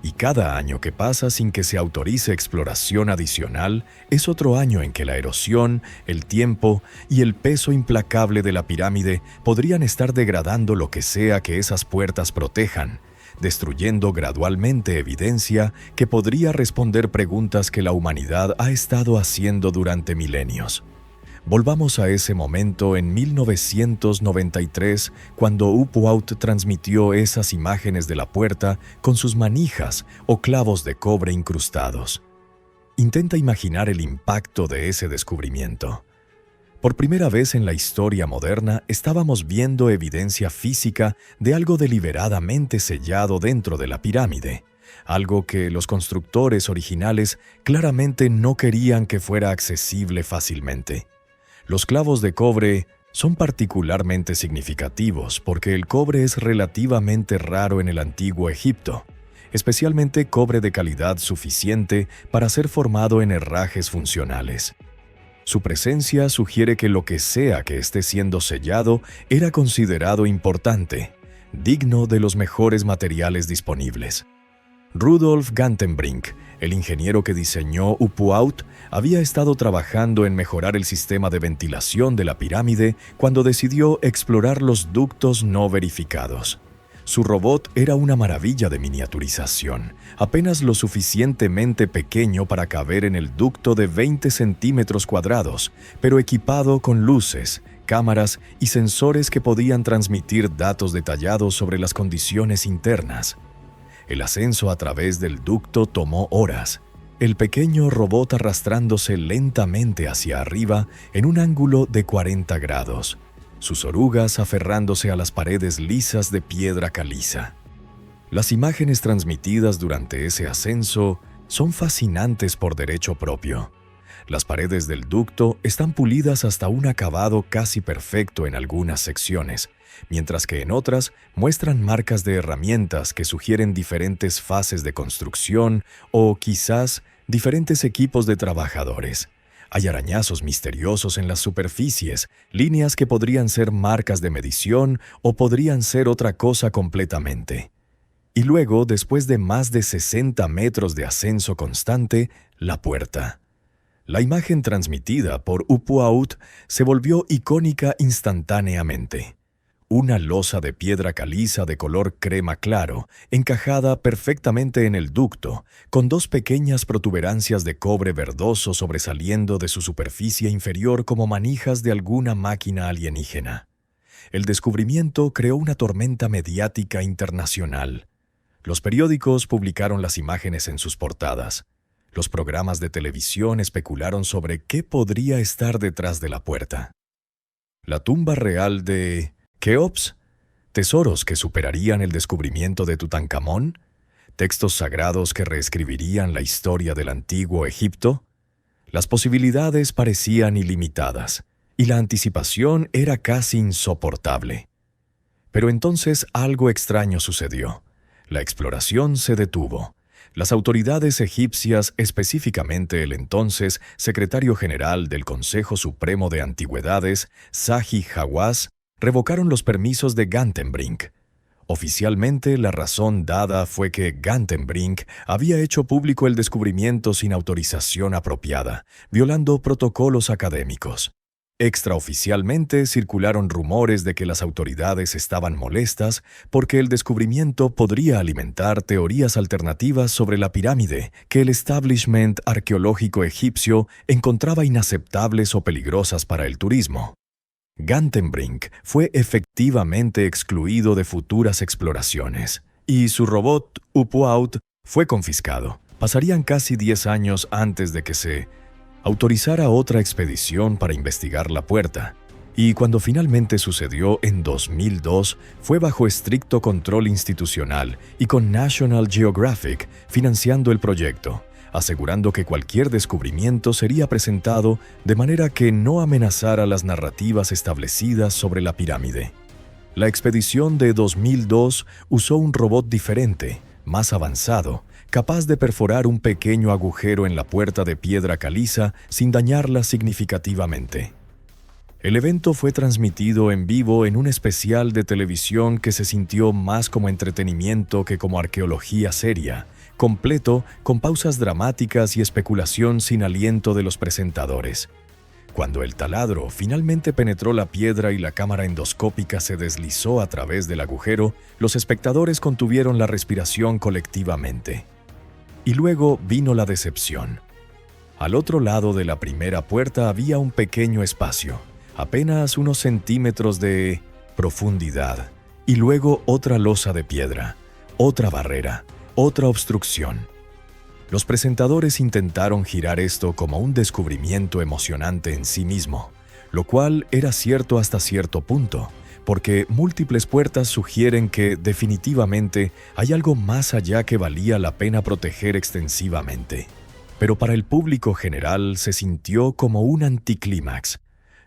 Y cada año que pasa sin que se autorice exploración adicional es otro año en que la erosión, el tiempo y el peso implacable de la pirámide podrían estar degradando lo que sea que esas puertas protejan, destruyendo gradualmente evidencia que podría responder preguntas que la humanidad ha estado haciendo durante milenios. Volvamos a ese momento en 1993, cuando Upuaut transmitió esas imágenes de la puerta con sus manijas o clavos de cobre incrustados. Intenta imaginar el impacto de ese descubrimiento. Por primera vez en la historia moderna, estábamos viendo evidencia física de algo deliberadamente sellado dentro de la pirámide, algo que los constructores originales claramente no querían que fuera accesible fácilmente. Los clavos de cobre son particularmente significativos porque el cobre es relativamente raro en el antiguo Egipto, especialmente cobre de calidad suficiente para ser formado en herrajes funcionales. Su presencia sugiere que lo que sea que esté siendo sellado era considerado importante, digno de los mejores materiales disponibles. Rudolf Gantenbrink, el ingeniero que diseñó Upuaut, había estado trabajando en mejorar el sistema de ventilación de la pirámide cuando decidió explorar los ductos no verificados. Su robot era una maravilla de miniaturización, apenas lo suficientemente pequeño para caber en el ducto de 20 centímetros cuadrados, pero equipado con luces, cámaras y sensores que podían transmitir datos detallados sobre las condiciones internas. El ascenso a través del ducto tomó horas, el pequeño robot arrastrándose lentamente hacia arriba en un ángulo de 40 grados, sus orugas aferrándose a las paredes lisas de piedra caliza. Las imágenes transmitidas durante ese ascenso son fascinantes por derecho propio. Las paredes del ducto están pulidas hasta un acabado casi perfecto en algunas secciones, mientras que en otras muestran marcas de herramientas que sugieren diferentes fases de construcción o quizás diferentes equipos de trabajadores. Hay arañazos misteriosos en las superficies, líneas que podrían ser marcas de medición o podrían ser otra cosa completamente. Y luego, después de más de 60 metros de ascenso constante, la puerta. La imagen transmitida por Upuaut se volvió icónica instantáneamente. Una losa de piedra caliza de color crema claro, encajada perfectamente en el ducto, con dos pequeñas protuberancias de cobre verdoso sobresaliendo de su superficie inferior como manijas de alguna máquina alienígena. El descubrimiento creó una tormenta mediática internacional. Los periódicos publicaron las imágenes en sus portadas. Los programas de televisión especularon sobre qué podría estar detrás de la puerta. La tumba real de Keops, tesoros que superarían el descubrimiento de Tutankamón, textos sagrados que reescribirían la historia del antiguo Egipto. Las posibilidades parecían ilimitadas, y la anticipación era casi insoportable. Pero entonces algo extraño sucedió. La exploración se detuvo. Las autoridades egipcias, específicamente el entonces secretario general del Consejo Supremo de Antigüedades, Zahi Hawass, revocaron los permisos de Gantenbrink. Oficialmente, la razón dada fue que Gantenbrink había hecho público el descubrimiento sin autorización apropiada, violando protocolos académicos. Extraoficialmente circularon rumores de que las autoridades estaban molestas porque el descubrimiento podría alimentar teorías alternativas sobre la pirámide que el establishment arqueológico egipcio encontraba inaceptables o peligrosas para el turismo. Gantenbrink fue efectivamente excluido de futuras exploraciones, y su robot Upuaut fue confiscado. Pasarían casi 10 años antes de que se autorizara otra expedición para investigar la puerta, y cuando finalmente sucedió en 2002, fue bajo estricto control institucional y con National Geographic financiando el proyecto, asegurando que cualquier descubrimiento sería presentado de manera que no amenazara las narrativas establecidas sobre la pirámide. La expedición de 2002 usó un robot diferente, más avanzado, capaz de perforar un pequeño agujero en la puerta de piedra caliza sin dañarla significativamente. El evento fue transmitido en vivo en un especial de televisión que se sintió más como entretenimiento que como arqueología seria, completo, con pausas dramáticas y especulación sin aliento de los presentadores. Cuando el taladro finalmente penetró la piedra y la cámara endoscópica se deslizó a través del agujero, los espectadores contuvieron la respiración colectivamente. Y luego vino la decepción. Al otro lado de la primera puerta había un pequeño espacio, apenas unos centímetros de profundidad, y luego otra losa de piedra, otra barrera, otra obstrucción. Los presentadores intentaron girar esto como un descubrimiento emocionante en sí mismo, lo cual era cierto hasta cierto punto, porque múltiples puertas sugieren que, definitivamente, hay algo más allá que valía la pena proteger extensivamente. Pero para el público general se sintió como un anticlímax.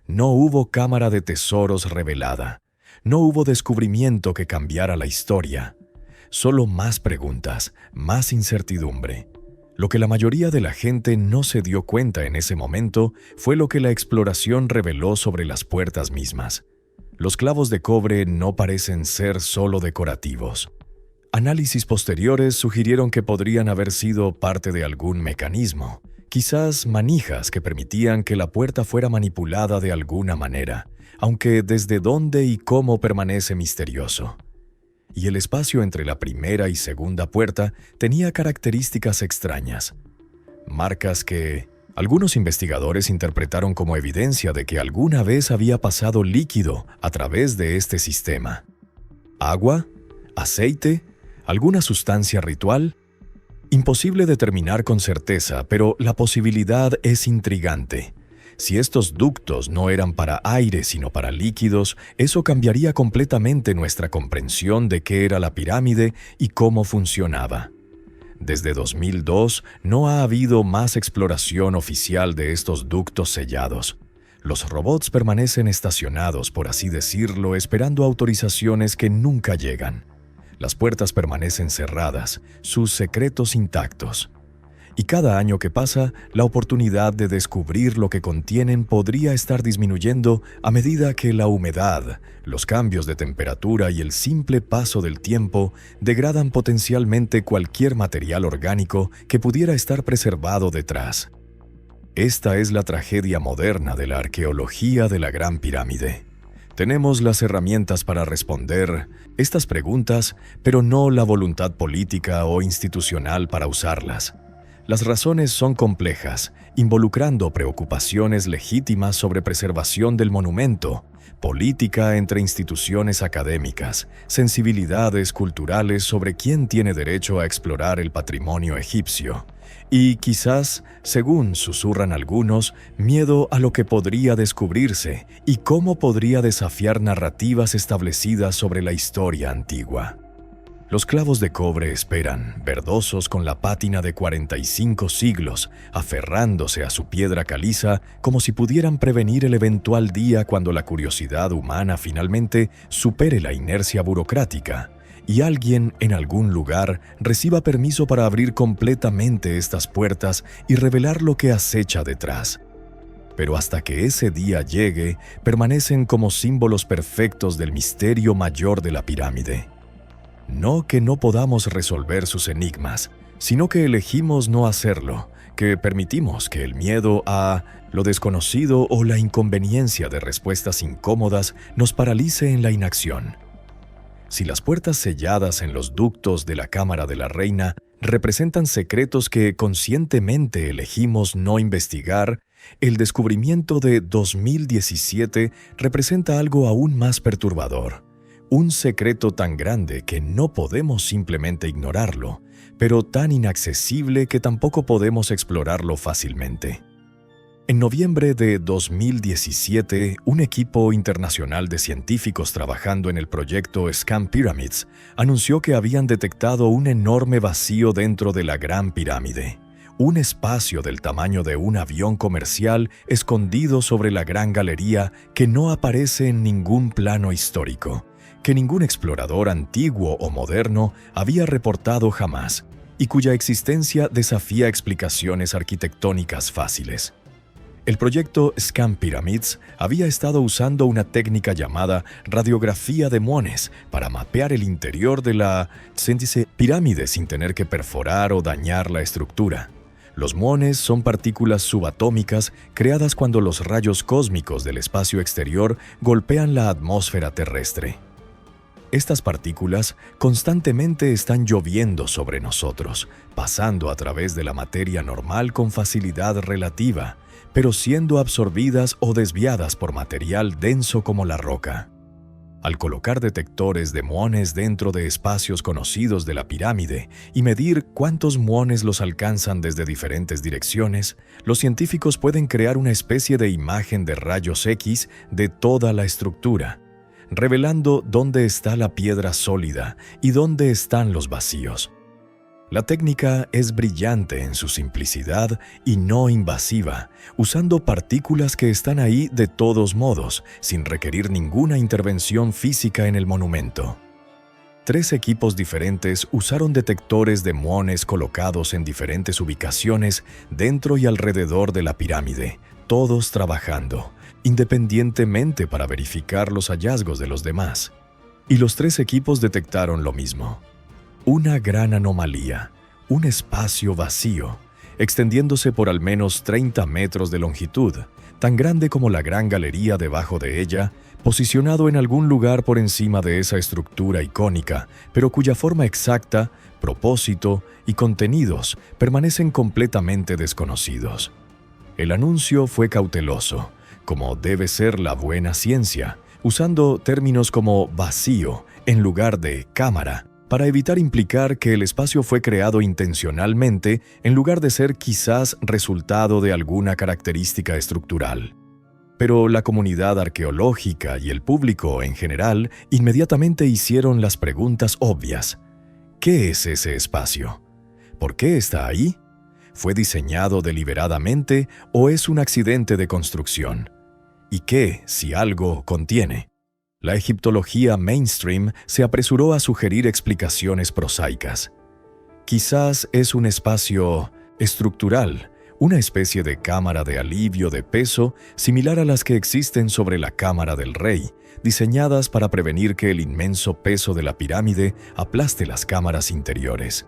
No hubo cámara de tesoros revelada. No hubo descubrimiento que cambiara la historia. Solo más preguntas, más incertidumbre. Lo que la mayoría de la gente no se dio cuenta en ese momento fue lo que la exploración reveló sobre las puertas mismas. Los clavos de cobre no parecen ser solo decorativos. Análisis posteriores sugirieron que podrían haber sido parte de algún mecanismo, quizás manijas que permitían que la puerta fuera manipulada de alguna manera, aunque desde dónde y cómo permanece misterioso. Y el espacio entre la primera y segunda puerta tenía características extrañas, marcas que algunos investigadores interpretaron como evidencia de que alguna vez había pasado líquido a través de este sistema. ¿Agua? ¿Aceite? ¿Alguna sustancia ritual? Imposible determinar con certeza, pero la posibilidad es intrigante. Si estos ductos no eran para aire sino para líquidos, eso cambiaría completamente nuestra comprensión de qué era la pirámide y cómo funcionaba. Desde 2002 no ha habido más exploración oficial de estos ductos sellados. Los robots permanecen estacionados, por así decirlo, esperando autorizaciones que nunca llegan. Las puertas permanecen cerradas, sus secretos intactos. Y cada año que pasa, la oportunidad de descubrir lo que contienen podría estar disminuyendo a medida que la humedad, los cambios de temperatura y el simple paso del tiempo degradan potencialmente cualquier material orgánico que pudiera estar preservado detrás. Esta es la tragedia moderna de la arqueología de la Gran Pirámide. Tenemos las herramientas para responder estas preguntas, pero no la voluntad política o institucional para usarlas. Las razones son complejas, involucrando preocupaciones legítimas sobre preservación del monumento, política entre instituciones académicas, sensibilidades culturales sobre quién tiene derecho a explorar el patrimonio egipcio, y quizás, según susurran algunos, miedo a lo que podría descubrirse y cómo podría desafiar narrativas establecidas sobre la historia antigua. Los clavos de cobre esperan, verdosos con la pátina de 45 siglos, aferrándose a su piedra caliza como si pudieran prevenir el eventual día cuando la curiosidad humana finalmente supere la inercia burocrática y alguien en algún lugar reciba permiso para abrir completamente estas puertas y revelar lo que acecha detrás. Pero hasta que ese día llegue, permanecen como símbolos perfectos del misterio mayor de la pirámide. No que no podamos resolver sus enigmas, sino que elegimos no hacerlo, que permitimos que el miedo a lo desconocido o la inconveniencia de respuestas incómodas nos paralice en la inacción. Si las puertas selladas en los ductos de la Cámara de la Reina representan secretos que conscientemente elegimos no investigar, el descubrimiento de 2017 representa algo aún más perturbador. Un secreto tan grande que no podemos simplemente ignorarlo, pero tan inaccesible que tampoco podemos explorarlo fácilmente. En noviembre de 2017, un equipo internacional de científicos trabajando en el proyecto Scan Pyramids anunció que habían detectado un enorme vacío dentro de la Gran Pirámide, un espacio del tamaño de un avión comercial escondido sobre la Gran Galería que no aparece en ningún plano histórico, que ningún explorador antiguo o moderno había reportado jamás y cuya existencia desafía explicaciones arquitectónicas fáciles. El proyecto Scan Pyramids había estado usando una técnica llamada radiografía de muones para mapear el interior de la pirámide sin tener que perforar o dañar la estructura. Los muones son partículas subatómicas creadas cuando los rayos cósmicos del espacio exterior golpean la atmósfera terrestre. Estas partículas constantemente están lloviendo sobre nosotros, pasando a través de la materia normal con facilidad relativa, pero siendo absorbidas o desviadas por material denso como la roca. Al colocar detectores de muones dentro de espacios conocidos de la pirámide y medir cuántos muones los alcanzan desde diferentes direcciones, los científicos pueden crear una especie de imagen de rayos X de toda la estructura, revelando dónde está la piedra sólida y dónde están los vacíos. La técnica es brillante en su simplicidad y no invasiva, usando partículas que están ahí de todos modos, sin requerir ninguna intervención física en el monumento. 3 equipos diferentes usaron detectores de muones colocados en diferentes ubicaciones dentro y alrededor de la pirámide, todos trabajando independientemente para verificar los hallazgos de los demás. Y los 3 equipos detectaron lo mismo: una gran anomalía, un espacio vacío, extendiéndose por al menos 30 metros de longitud, tan grande como la Gran Galería debajo de ella, posicionado en algún lugar por encima de esa estructura icónica, pero cuya forma exacta, propósito y contenidos permanecen completamente desconocidos. El anuncio fue cauteloso, como debe ser la buena ciencia, usando términos como vacío en lugar de cámara, para evitar implicar que el espacio fue creado intencionalmente en lugar de ser quizás resultado de alguna característica estructural. Pero la comunidad arqueológica y el público en general inmediatamente hicieron las preguntas obvias. ¿Qué es ese espacio? ¿Por qué está ahí? ¿Fue diseñado deliberadamente o es un accidente de construcción? ¿Y qué, si algo, contiene? La egiptología mainstream se apresuró a sugerir explicaciones prosaicas. Quizás es un espacio estructural, una especie de cámara de alivio de peso similar a las que existen sobre la Cámara del Rey, diseñadas para prevenir que el inmenso peso de la pirámide aplaste las cámaras interiores.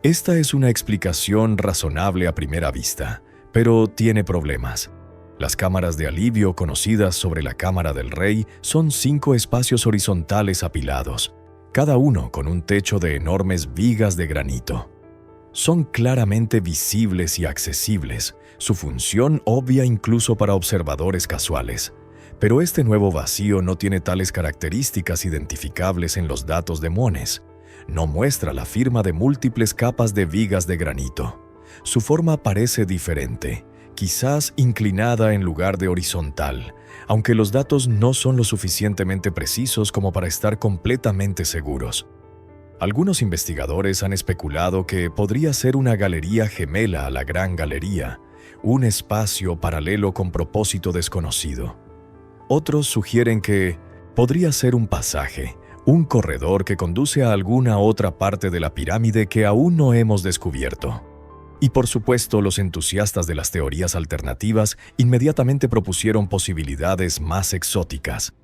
Esta es una explicación razonable a primera vista, pero tiene problemas. Las cámaras de alivio conocidas sobre la Cámara del Rey son 5 espacios horizontales apilados, cada uno con un techo de enormes vigas de granito. Son claramente visibles y accesibles, su función obvia incluso para observadores casuales. Pero este nuevo vacío no tiene tales características identificables en los datos de Mones. No muestra la firma de múltiples capas de vigas de granito. Su forma parece diferente, quizás inclinada en lugar de horizontal, aunque los datos no son lo suficientemente precisos como para estar completamente seguros. Algunos investigadores han especulado que podría ser una galería gemela a la Gran Galería, un espacio paralelo con propósito desconocido. Otros sugieren que podría ser un pasaje, un corredor que conduce a alguna otra parte de la pirámide que aún no hemos descubierto. Y por supuesto, los entusiastas de las teorías alternativas inmediatamente propusieron posibilidades más exóticas.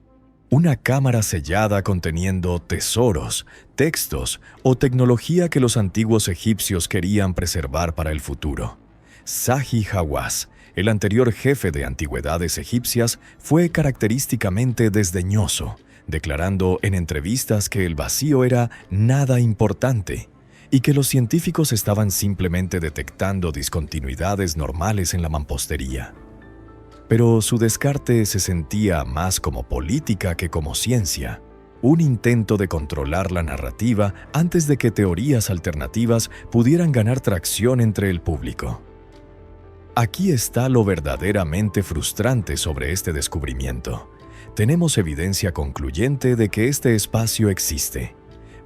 Una cámara sellada conteniendo tesoros, textos o tecnología que los antiguos egipcios querían preservar para el futuro. Zahi Hawass, el anterior jefe de antigüedades egipcias, fue característicamente desdeñoso, declarando en entrevistas que el vacío era nada importante y que los científicos estaban simplemente detectando discontinuidades normales en la mampostería. Pero su descarte se sentía más como política que como ciencia, un intento de controlar la narrativa antes de que teorías alternativas pudieran ganar tracción entre el público. Aquí está lo verdaderamente frustrante sobre este descubrimiento. Tenemos evidencia concluyente de que este espacio existe.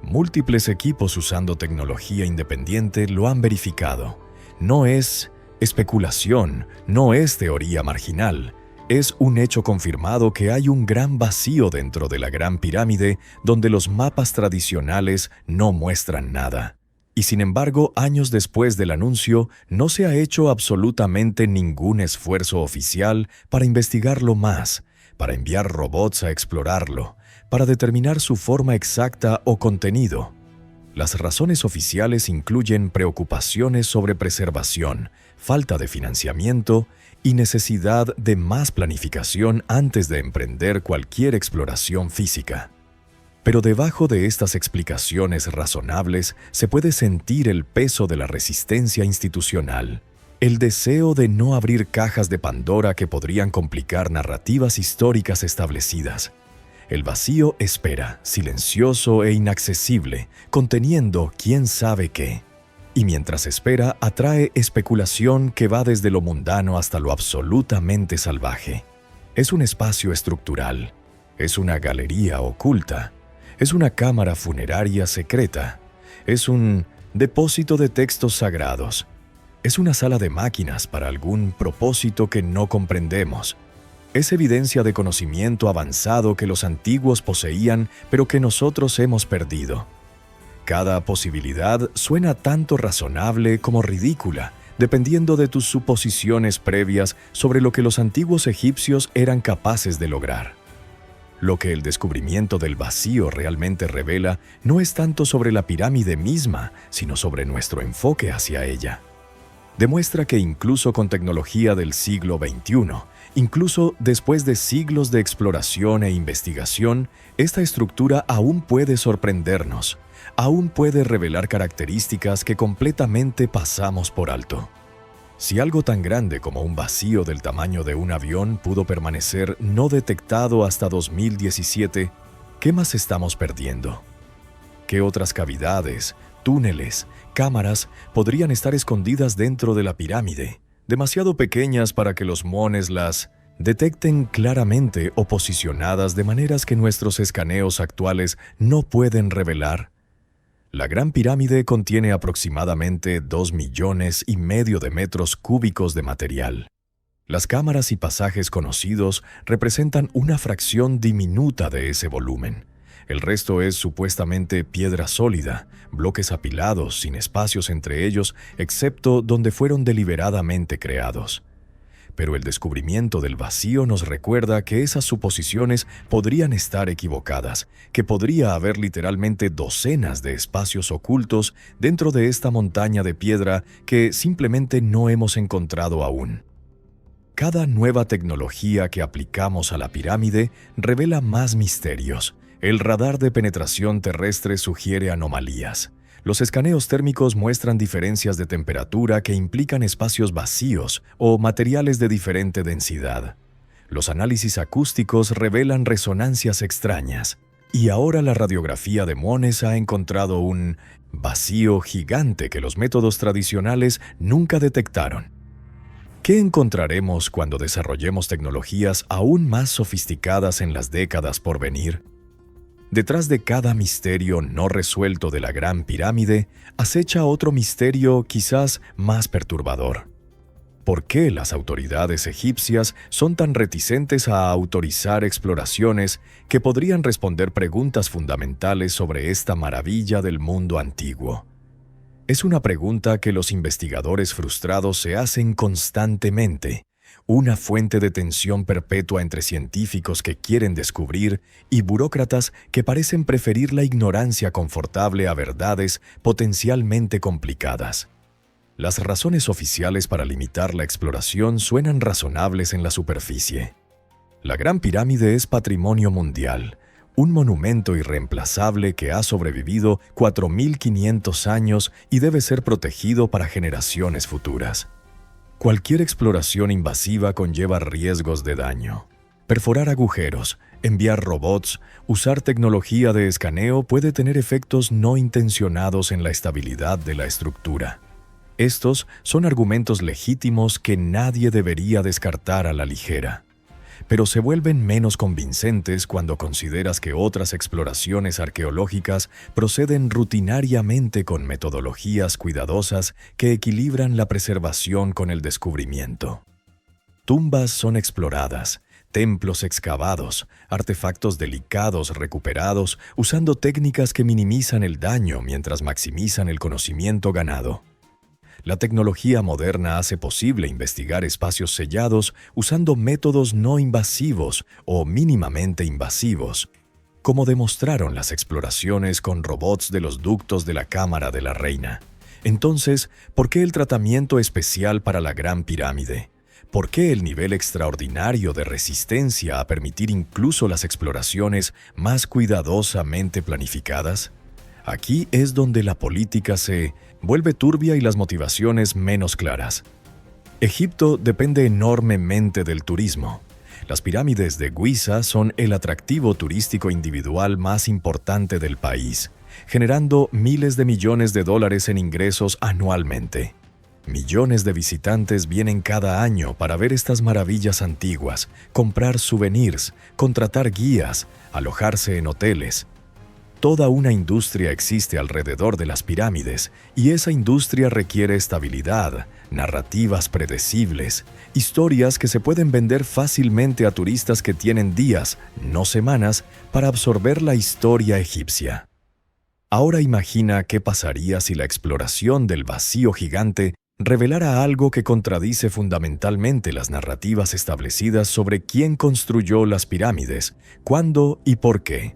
Múltiples equipos usando tecnología independiente lo han verificado. No es especulación, no es teoría marginal. Es un hecho confirmado que hay un gran vacío dentro de la Gran Pirámide donde los mapas tradicionales no muestran nada. Y sin embargo, años después del anuncio, no se ha hecho absolutamente ningún esfuerzo oficial para investigarlo más, para enviar robots a explorarlo, para determinar su forma exacta o contenido. Las razones oficiales incluyen preocupaciones sobre preservación, falta de financiamiento y necesidad de más planificación antes de emprender cualquier exploración física. Pero debajo de estas explicaciones razonables se puede sentir el peso de la resistencia institucional, el deseo de no abrir cajas de Pandora que podrían complicar narrativas históricas establecidas. El vacío espera, silencioso e inaccesible, conteniendo quién sabe qué. Y mientras espera, atrae especulación que va desde lo mundano hasta lo absolutamente salvaje. Es un espacio estructural, es una galería oculta, es una cámara funeraria secreta, es un depósito de textos sagrados, es una sala de máquinas para algún propósito que no comprendemos. Es evidencia de conocimiento avanzado que los antiguos poseían, pero que nosotros hemos perdido. Cada posibilidad suena tanto razonable como ridícula, dependiendo de tus suposiciones previas sobre lo que los antiguos egipcios eran capaces de lograr. Lo que el descubrimiento del vacío realmente revela no es tanto sobre la pirámide misma, sino sobre nuestro enfoque hacia ella. Demuestra que incluso con tecnología del siglo XXI, incluso después de siglos de exploración e investigación, esta estructura aún puede sorprendernos, aún puede revelar características que completamente pasamos por alto. Si algo tan grande como un vacío del tamaño de un avión pudo permanecer no detectado hasta 2017, ¿qué más estamos perdiendo? ¿Qué otras cavidades, túneles, cámaras podrían estar escondidas dentro de la pirámide, demasiado pequeñas para que los mones las detecten claramente o posicionadas de maneras que nuestros escaneos actuales no pueden revelar? La Gran Pirámide contiene aproximadamente 2,5 millones de metros cúbicos de material. Las cámaras y pasajes conocidos representan una fracción diminuta de ese volumen. El resto es supuestamente piedra sólida, bloques apilados sin espacios entre ellos, excepto donde fueron deliberadamente creados. Pero el descubrimiento del vacío nos recuerda que esas suposiciones podrían estar equivocadas, que podría haber literalmente docenas de espacios ocultos dentro de esta montaña de piedra que simplemente no hemos encontrado aún. Cada nueva tecnología que aplicamos a la pirámide revela más misterios. El radar de penetración terrestre sugiere anomalías. Los escaneos térmicos muestran diferencias de temperatura que implican espacios vacíos o materiales de diferente densidad. Los análisis acústicos revelan resonancias extrañas. Y ahora la radiografía de muones ha encontrado un vacío gigante que los métodos tradicionales nunca detectaron. ¿Qué encontraremos cuando desarrollemos tecnologías aún más sofisticadas en las décadas por venir? Detrás de cada misterio no resuelto de la Gran Pirámide, acecha otro misterio quizás más perturbador. ¿Por qué las autoridades egipcias son tan reticentes a autorizar exploraciones que podrían responder preguntas fundamentales sobre esta maravilla del mundo antiguo? Es una pregunta que los investigadores frustrados se hacen constantemente, una fuente de tensión perpetua entre científicos que quieren descubrir y burócratas que parecen preferir la ignorancia confortable a verdades potencialmente complicadas. Las razones oficiales para limitar la exploración suenan razonables en la superficie. La Gran Pirámide es patrimonio mundial, un monumento irreemplazable que ha sobrevivido 4.500 años y debe ser protegido para generaciones futuras. Cualquier exploración invasiva conlleva riesgos de daño. Perforar agujeros, enviar robots, usar tecnología de escaneo puede tener efectos no intencionados en la estabilidad de la estructura. Estos son argumentos legítimos que nadie debería descartar a la ligera, pero se vuelven menos convincentes cuando consideras que otras exploraciones arqueológicas proceden rutinariamente con metodologías cuidadosas que equilibran la preservación con el descubrimiento. Tumbas son exploradas, templos excavados, artefactos delicados recuperados, usando técnicas que minimizan el daño mientras maximizan el conocimiento ganado. La tecnología moderna hace posible investigar espacios sellados usando métodos no invasivos o mínimamente invasivos, como demostraron las exploraciones con robots de los ductos de la Cámara de la Reina. Entonces, ¿por qué el tratamiento especial para la Gran Pirámide? ¿Por qué el nivel extraordinario de resistencia a permitir incluso las exploraciones más cuidadosamente planificadas? Aquí es donde la política se vuelve turbia y las motivaciones menos claras. Egipto depende enormemente del turismo. Las pirámides de Giza son el atractivo turístico individual más importante del país, generando miles de millones de dólares en ingresos anualmente. Millones de visitantes vienen cada año para ver estas maravillas antiguas, comprar souvenirs, contratar guías, alojarse en hoteles. Toda una industria existe alrededor de las pirámides y esa industria requiere estabilidad, narrativas predecibles, historias que se pueden vender fácilmente a turistas que tienen días, no semanas, para absorber la historia egipcia. Ahora imagina qué pasaría si la exploración del vacío gigante revelara algo que contradice fundamentalmente las narrativas establecidas sobre quién construyó las pirámides, cuándo y por qué.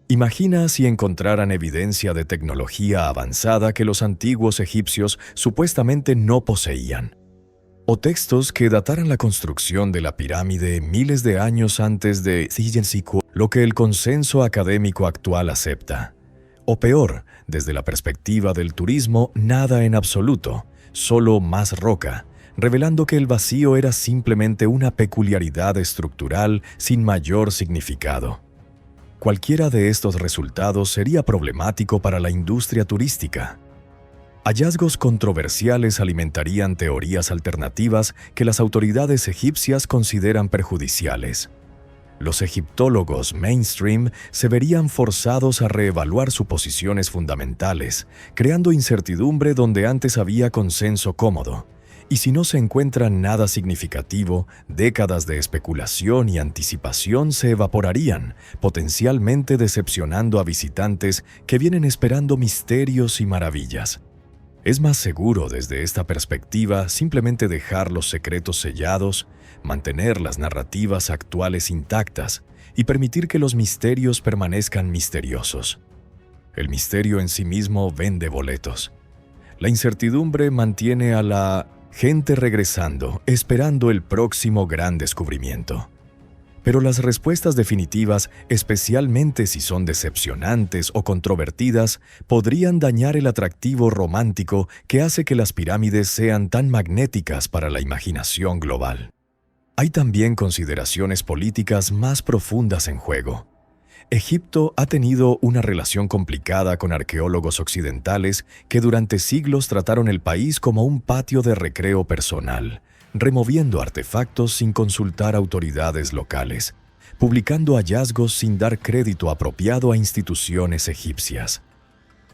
Imagina si encontraran evidencia de tecnología avanzada que los antiguos egipcios supuestamente no poseían, o textos que dataran la construcción de la pirámide miles de años antes de lo que el consenso académico actual acepta. O peor, desde la perspectiva del turismo, nada en absoluto, solo más roca, revelando que el vacío era simplemente una peculiaridad estructural sin mayor significado. Cualquiera de estos resultados sería problemático para la industria turística. Hallazgos controversiales alimentarían teorías alternativas que las autoridades egipcias consideran perjudiciales. Los egiptólogos mainstream se verían forzados a reevaluar suposiciones fundamentales, creando incertidumbre donde antes había consenso cómodo. Y si no se encuentra nada significativo, décadas de especulación y anticipación se evaporarían, potencialmente decepcionando a visitantes que vienen esperando misterios y maravillas. Es más seguro desde esta perspectiva simplemente dejar los secretos sellados, mantener las narrativas actuales intactas y permitir que los misterios permanezcan misteriosos. El misterio en sí mismo vende boletos. La incertidumbre mantiene a la gente regresando, esperando el próximo gran descubrimiento. Pero las respuestas definitivas, especialmente si son decepcionantes o controvertidas, podrían dañar el atractivo romántico que hace que las pirámides sean tan magnéticas para la imaginación global. Hay también consideraciones políticas más profundas en juego. Egipto ha tenido una relación complicada con arqueólogos occidentales que durante siglos trataron el país como un patio de recreo personal, removiendo artefactos sin consultar autoridades locales, publicando hallazgos sin dar crédito apropiado a instituciones egipcias.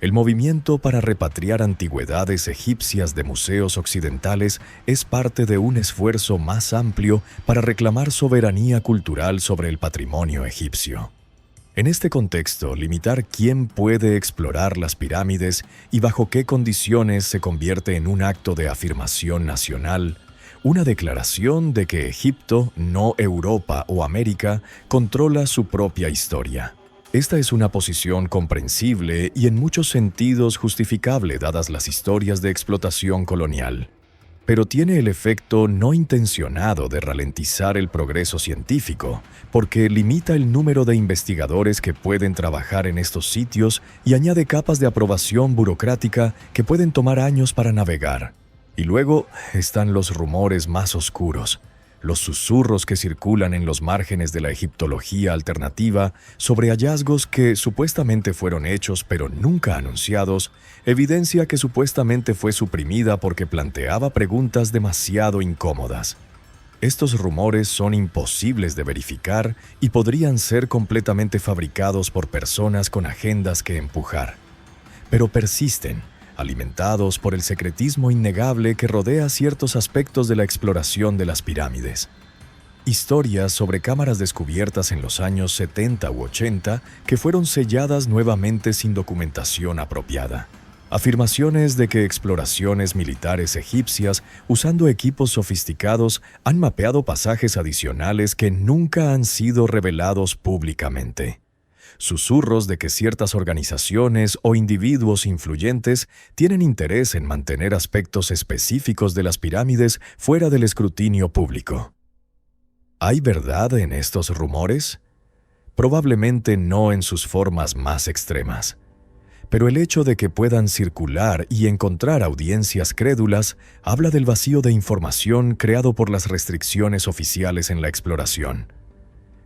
El movimiento para repatriar antigüedades egipcias de museos occidentales es parte de un esfuerzo más amplio para reclamar soberanía cultural sobre el patrimonio egipcio. En este contexto, limitar quién puede explorar las pirámides y bajo qué condiciones se convierte en un acto de afirmación nacional, una declaración de que Egipto, no Europa o América, controla su propia historia. Esta es una posición comprensible y en muchos sentidos justificable dadas las historias de explotación colonial, pero tiene el efecto no intencionado de ralentizar el progreso científico, porque limita el número de investigadores que pueden trabajar en estos sitios y añade capas de aprobación burocrática que pueden tomar años para navegar. Y luego están los rumores más oscuros, los susurros que circulan en los márgenes de la egiptología alternativa sobre hallazgos que supuestamente fueron hechos pero nunca anunciados, evidencia que supuestamente fue suprimida porque planteaba preguntas demasiado incómodas. Estos rumores son imposibles de verificar y podrían ser completamente fabricados por personas con agendas que empujar, pero persisten, alimentados por el secretismo innegable que rodea ciertos aspectos de la exploración de las pirámides. Historias sobre cámaras descubiertas en los años 70 u 80 que fueron selladas nuevamente sin documentación apropiada. Afirmaciones de que exploraciones militares egipcias, usando equipos sofisticados, han mapeado pasajes adicionales que nunca han sido revelados públicamente. Susurros de que ciertas organizaciones o individuos influyentes tienen interés en mantener aspectos específicos de las pirámides fuera del escrutinio público. ¿Hay verdad en estos rumores? Probablemente no en sus formas más extremas. Pero el hecho de que puedan circular y encontrar audiencias crédulas habla del vacío de información creado por las restricciones oficiales en la exploración.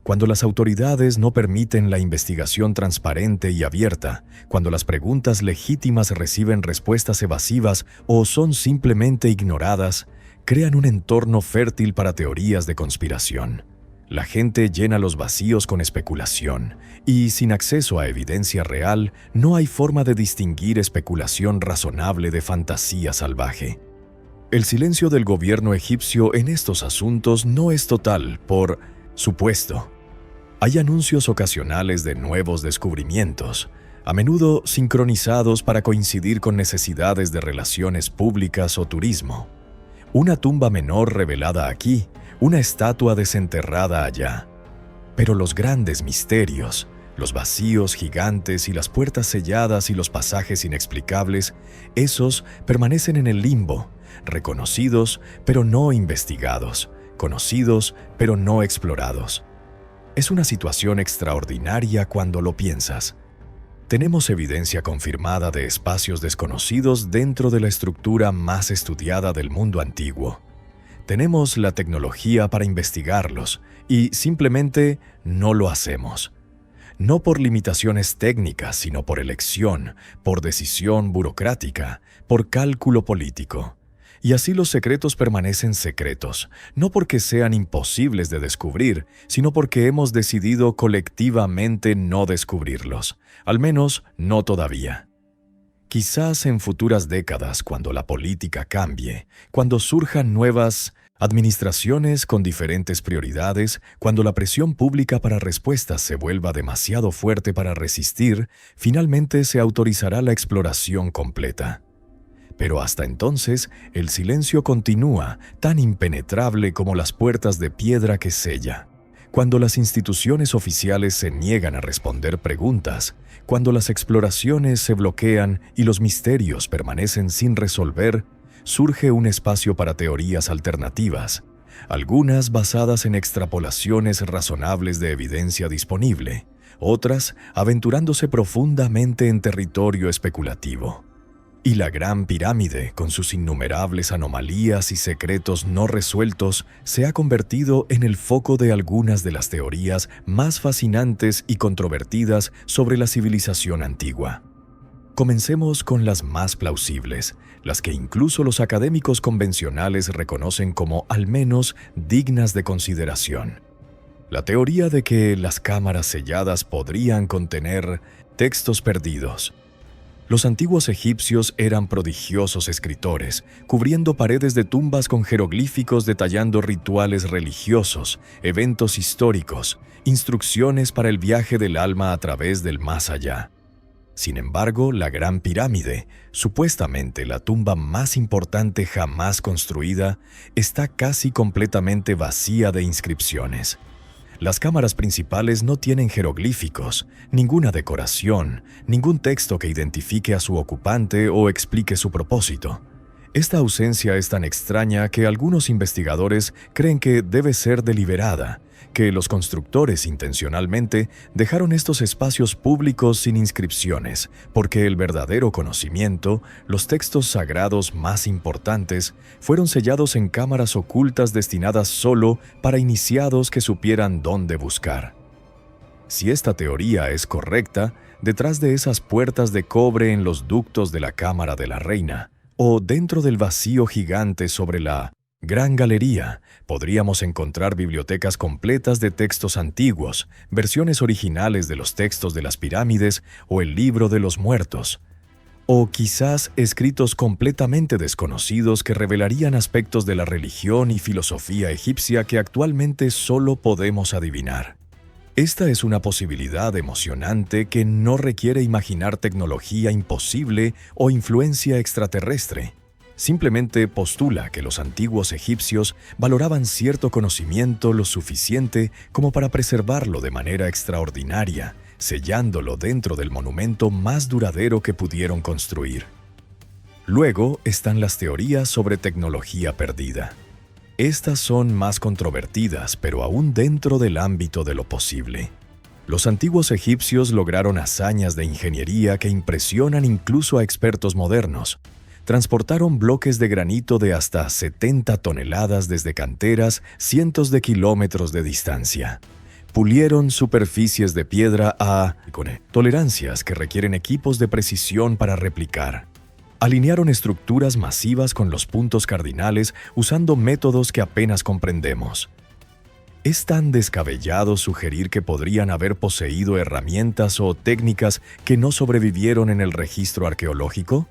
Cuando las autoridades no permiten la investigación transparente y abierta, cuando las preguntas legítimas reciben respuestas evasivas o son simplemente ignoradas, crean un entorno fértil para teorías de conspiración. La gente llena los vacíos con especulación, y sin acceso a evidencia real, no hay forma de distinguir especulación razonable de fantasía salvaje. El silencio del gobierno egipcio en estos asuntos no es total, por supuesto. Hay anuncios ocasionales de nuevos descubrimientos, a menudo sincronizados para coincidir con necesidades de relaciones públicas o turismo. Una tumba menor revelada aquí, una estatua desenterrada allá. Pero los grandes misterios, los vacíos gigantes y las puertas selladas y los pasajes inexplicables, esos permanecen en el limbo, reconocidos pero no investigados, conocidos pero no explorados. Es una situación extraordinaria cuando lo piensas. Tenemos evidencia confirmada de espacios desconocidos dentro de la estructura más estudiada del mundo antiguo. Tenemos la tecnología para investigarlos y simplemente no lo hacemos. No por limitaciones técnicas, sino por elección, por decisión burocrática, por cálculo político. Y así los secretos permanecen secretos, no porque sean imposibles de descubrir, sino porque hemos decidido colectivamente no descubrirlos, al menos no todavía. Quizás en futuras décadas, cuando la política cambie, cuando surjan nuevas administraciones con diferentes prioridades, cuando la presión pública para respuestas se vuelva demasiado fuerte para resistir, finalmente se autorizará la exploración completa. Pero hasta entonces, el silencio continúa, tan impenetrable como las puertas de piedra que sella. Cuando las instituciones oficiales se niegan a responder preguntas, cuando las exploraciones se bloquean y los misterios permanecen sin resolver, surge un espacio para teorías alternativas, algunas basadas en extrapolaciones razonables de evidencia disponible, otras aventurándose profundamente en territorio especulativo. Y la Gran Pirámide, con sus innumerables anomalías y secretos no resueltos, se ha convertido en el foco de algunas de las teorías más fascinantes y controvertidas sobre la civilización antigua. Comencemos con las más plausibles, las que incluso los académicos convencionales reconocen como al menos dignas de consideración. La teoría de que las cámaras selladas podrían contener textos perdidos. Los antiguos egipcios eran prodigiosos escritores, cubriendo paredes de tumbas con jeroglíficos detallando rituales religiosos, eventos históricos, instrucciones para el viaje del alma a través del más allá. Sin embargo, la Gran Pirámide, supuestamente la tumba más importante jamás construida, está casi completamente vacía de inscripciones. Las cámaras principales no tienen jeroglíficos, ninguna decoración, ningún texto que identifique a su ocupante o explique su propósito. Esta ausencia es tan extraña que algunos investigadores creen que debe ser deliberada, que los constructores intencionalmente dejaron estos espacios públicos sin inscripciones, porque el verdadero conocimiento, los textos sagrados más importantes, fueron sellados en cámaras ocultas destinadas solo para iniciados que supieran dónde buscar. Si esta teoría es correcta, detrás de esas puertas de cobre en los ductos de la Cámara de la Reina, o dentro del vacío gigante sobre la Gran Galería, podríamos encontrar bibliotecas completas de textos antiguos, versiones originales de los textos de las pirámides o el libro de los muertos, o quizás escritos completamente desconocidos que revelarían aspectos de la religión y filosofía egipcia que actualmente solo podemos adivinar. Esta es una posibilidad emocionante que no requiere imaginar tecnología imposible o influencia extraterrestre. Simplemente postula que los antiguos egipcios valoraban cierto conocimiento lo suficiente como para preservarlo de manera extraordinaria, sellándolo dentro del monumento más duradero que pudieron construir. Luego están las teorías sobre tecnología perdida. Estas son más controvertidas, pero aún dentro del ámbito de lo posible. Los antiguos egipcios lograron hazañas de ingeniería que impresionan incluso a expertos modernos. Transportaron bloques de granito de hasta 70 toneladas desde canteras cientos de kilómetros de distancia. Pulieron superficies de piedra con tolerancias que requieren equipos de precisión para replicar. Alinearon estructuras masivas con los puntos cardinales usando métodos que apenas comprendemos. ¿Es tan descabellado sugerir que podrían haber poseído herramientas o técnicas que no sobrevivieron en el registro arqueológico?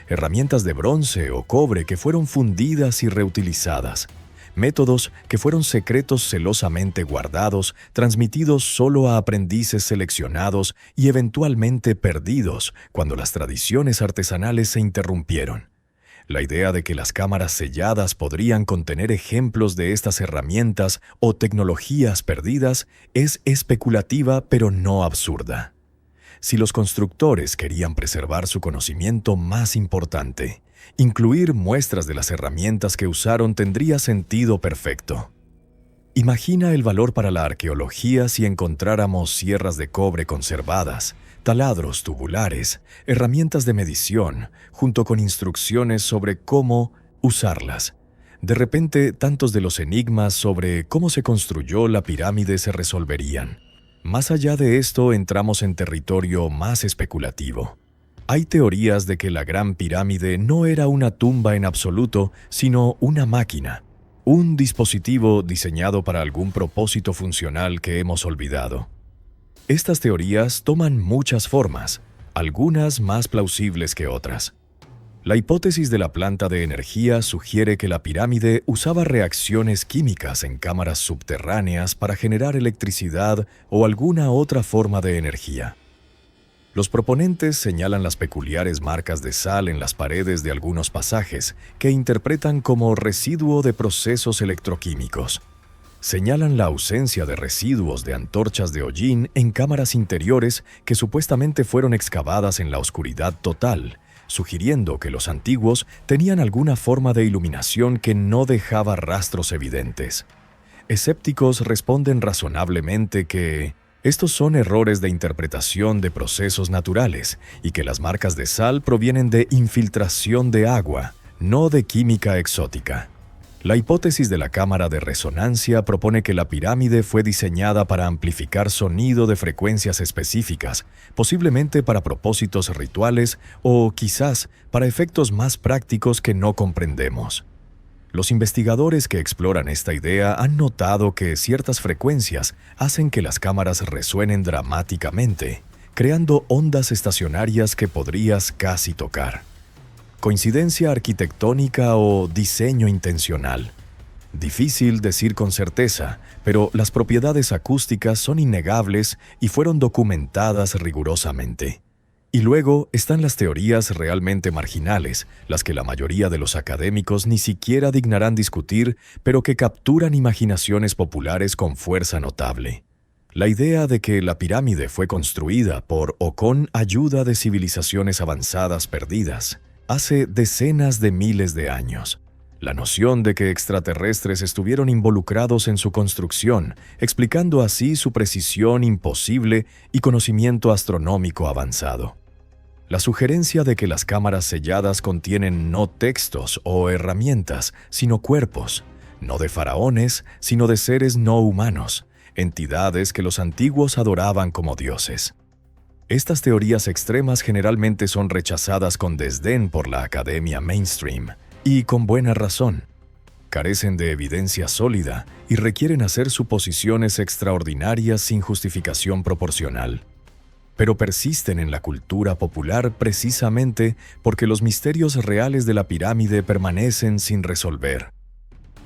Herramientas de bronce o cobre que fueron fundidas y reutilizadas, métodos que fueron secretos celosamente guardados, transmitidos solo a aprendices seleccionados y eventualmente perdidos cuando las tradiciones artesanales se interrumpieron. La idea de que las cámaras selladas podrían contener ejemplos de estas herramientas o tecnologías perdidas es especulativa pero no absurda. Si los constructores querían preservar su conocimiento más importante, incluir muestras de las herramientas que usaron tendría sentido perfecto. Imagina el valor para la arqueología si encontráramos sierras de cobre conservadas, taladros tubulares, herramientas de medición, junto con instrucciones sobre cómo usarlas. De repente, tantos de los enigmas sobre cómo se construyó la pirámide se resolverían. Más allá de esto, entramos en territorio más especulativo. Hay teorías de que la Gran Pirámide no era una tumba en absoluto, sino una máquina, un dispositivo diseñado para algún propósito funcional que hemos olvidado. Estas teorías toman muchas formas, algunas más plausibles que otras. La hipótesis de la planta de energía sugiere que la pirámide usaba reacciones químicas en cámaras subterráneas para generar electricidad o alguna otra forma de energía. Los proponentes señalan las peculiares marcas de sal en las paredes de algunos pasajes, que interpretan como residuo de procesos electroquímicos. Señalan la ausencia de residuos de antorchas de hollín en cámaras interiores que supuestamente fueron excavadas en la oscuridad total, sugiriendo que los antiguos tenían alguna forma de iluminación que no dejaba rastros evidentes. Escépticos responden razonablemente que estos son errores de interpretación de procesos naturales y que las marcas de sal provienen de infiltración de agua, no de química exótica. La hipótesis de la cámara de resonancia propone que la pirámide fue diseñada para amplificar sonido de frecuencias específicas, posiblemente para propósitos rituales o quizás para efectos más prácticos que no comprendemos. Los investigadores que exploran esta idea han notado que ciertas frecuencias hacen que las cámaras resuenen dramáticamente, creando ondas estacionarias que podrías casi tocar. ¿Coincidencia arquitectónica o diseño intencional? Difícil decir con certeza, pero las propiedades acústicas son innegables y fueron documentadas rigurosamente. Y luego están las teorías realmente marginales, las que la mayoría de los académicos ni siquiera dignarán discutir, pero que capturan imaginaciones populares con fuerza notable. La idea de que la pirámide fue construida por o con ayuda de civilizaciones avanzadas perdidas hace decenas de miles de años. La noción de que extraterrestres estuvieron involucrados en su construcción, explicando así su precisión imposible y conocimiento astronómico avanzado. La sugerencia de que las cámaras selladas contienen no textos o herramientas, sino cuerpos, no de faraones, sino de seres no humanos, entidades que los antiguos adoraban como dioses. Estas teorías extremas generalmente son rechazadas con desdén por la academia mainstream, y con buena razón. Carecen de evidencia sólida y requieren hacer suposiciones extraordinarias sin justificación proporcional. Pero persisten en la cultura popular precisamente porque los misterios reales de la pirámide permanecen sin resolver.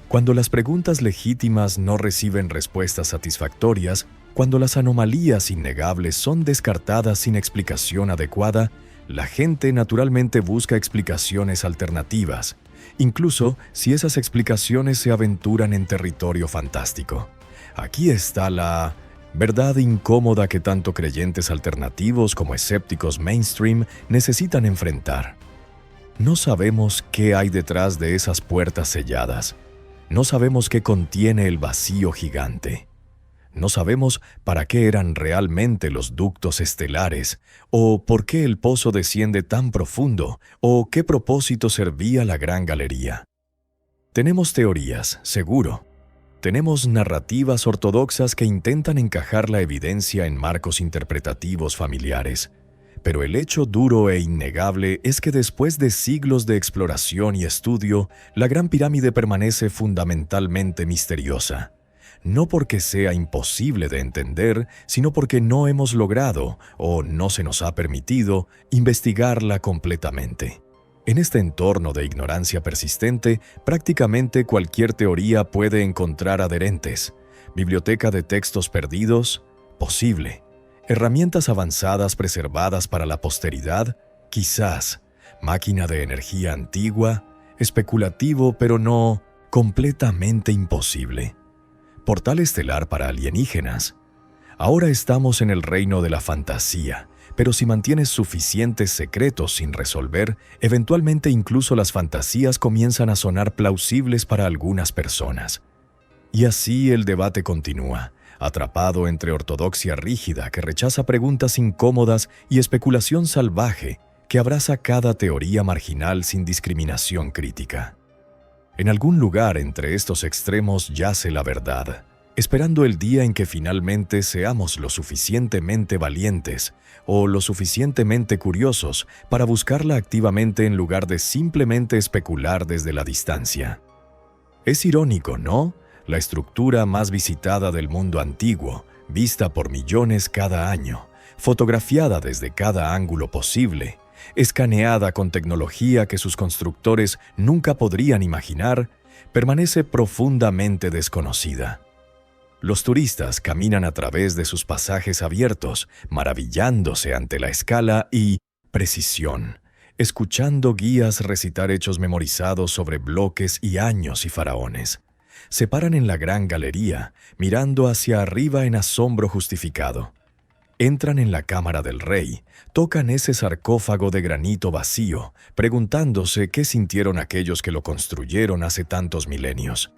Cuando las preguntas legítimas no reciben respuestas satisfactorias, cuando las anomalías innegables son descartadas sin explicación adecuada, la gente naturalmente busca explicaciones alternativas, incluso si esas explicaciones se aventuran en territorio fantástico. Aquí está la verdad incómoda que tanto creyentes alternativos como escépticos mainstream necesitan enfrentar. No sabemos qué hay detrás de esas puertas selladas. No sabemos qué contiene el vacío gigante. No sabemos para qué eran realmente los ductos estelares, o por qué el pozo desciende tan profundo, o qué propósito servía la gran galería. Tenemos teorías, seguro. Tenemos narrativas ortodoxas que intentan encajar la evidencia en marcos interpretativos familiares. Pero el hecho duro e innegable es que después de siglos de exploración y estudio, la Gran Pirámide permanece fundamentalmente misteriosa. No porque sea imposible de entender, sino porque no hemos logrado, o no se nos ha permitido, investigarla completamente. En este entorno de ignorancia persistente, prácticamente cualquier teoría puede encontrar adherentes. Biblioteca de textos perdidos, posible. Herramientas avanzadas preservadas para la posteridad, quizás. Máquina de energía antigua, especulativo pero no completamente imposible. Portal estelar para alienígenas. Ahora estamos en el reino de la fantasía, pero si mantienes suficientes secretos sin resolver, eventualmente incluso las fantasías comienzan a sonar plausibles para algunas personas. Y así el debate continúa, atrapado entre ortodoxia rígida que rechaza preguntas incómodas y especulación salvaje que abraza cada teoría marginal sin discriminación crítica. En algún lugar entre estos extremos yace la verdad, esperando el día en que finalmente seamos lo suficientemente valientes o lo suficientemente curiosos para buscarla activamente en lugar de simplemente especular desde la distancia. Es irónico, ¿no? La estructura más visitada del mundo antiguo, vista por millones cada año, fotografiada desde cada ángulo posible, escaneada con tecnología que sus constructores nunca podrían imaginar, permanece profundamente desconocida. Los turistas caminan a través de sus pasajes abiertos, maravillándose ante la escala y precisión, escuchando guías recitar hechos memorizados sobre bloques y años y faraones. Se paran en la gran galería, mirando hacia arriba en asombro justificado. Entran en la cámara del rey, tocan ese sarcófago de granito vacío, preguntándose qué sintieron aquellos que lo construyeron hace tantos milenios.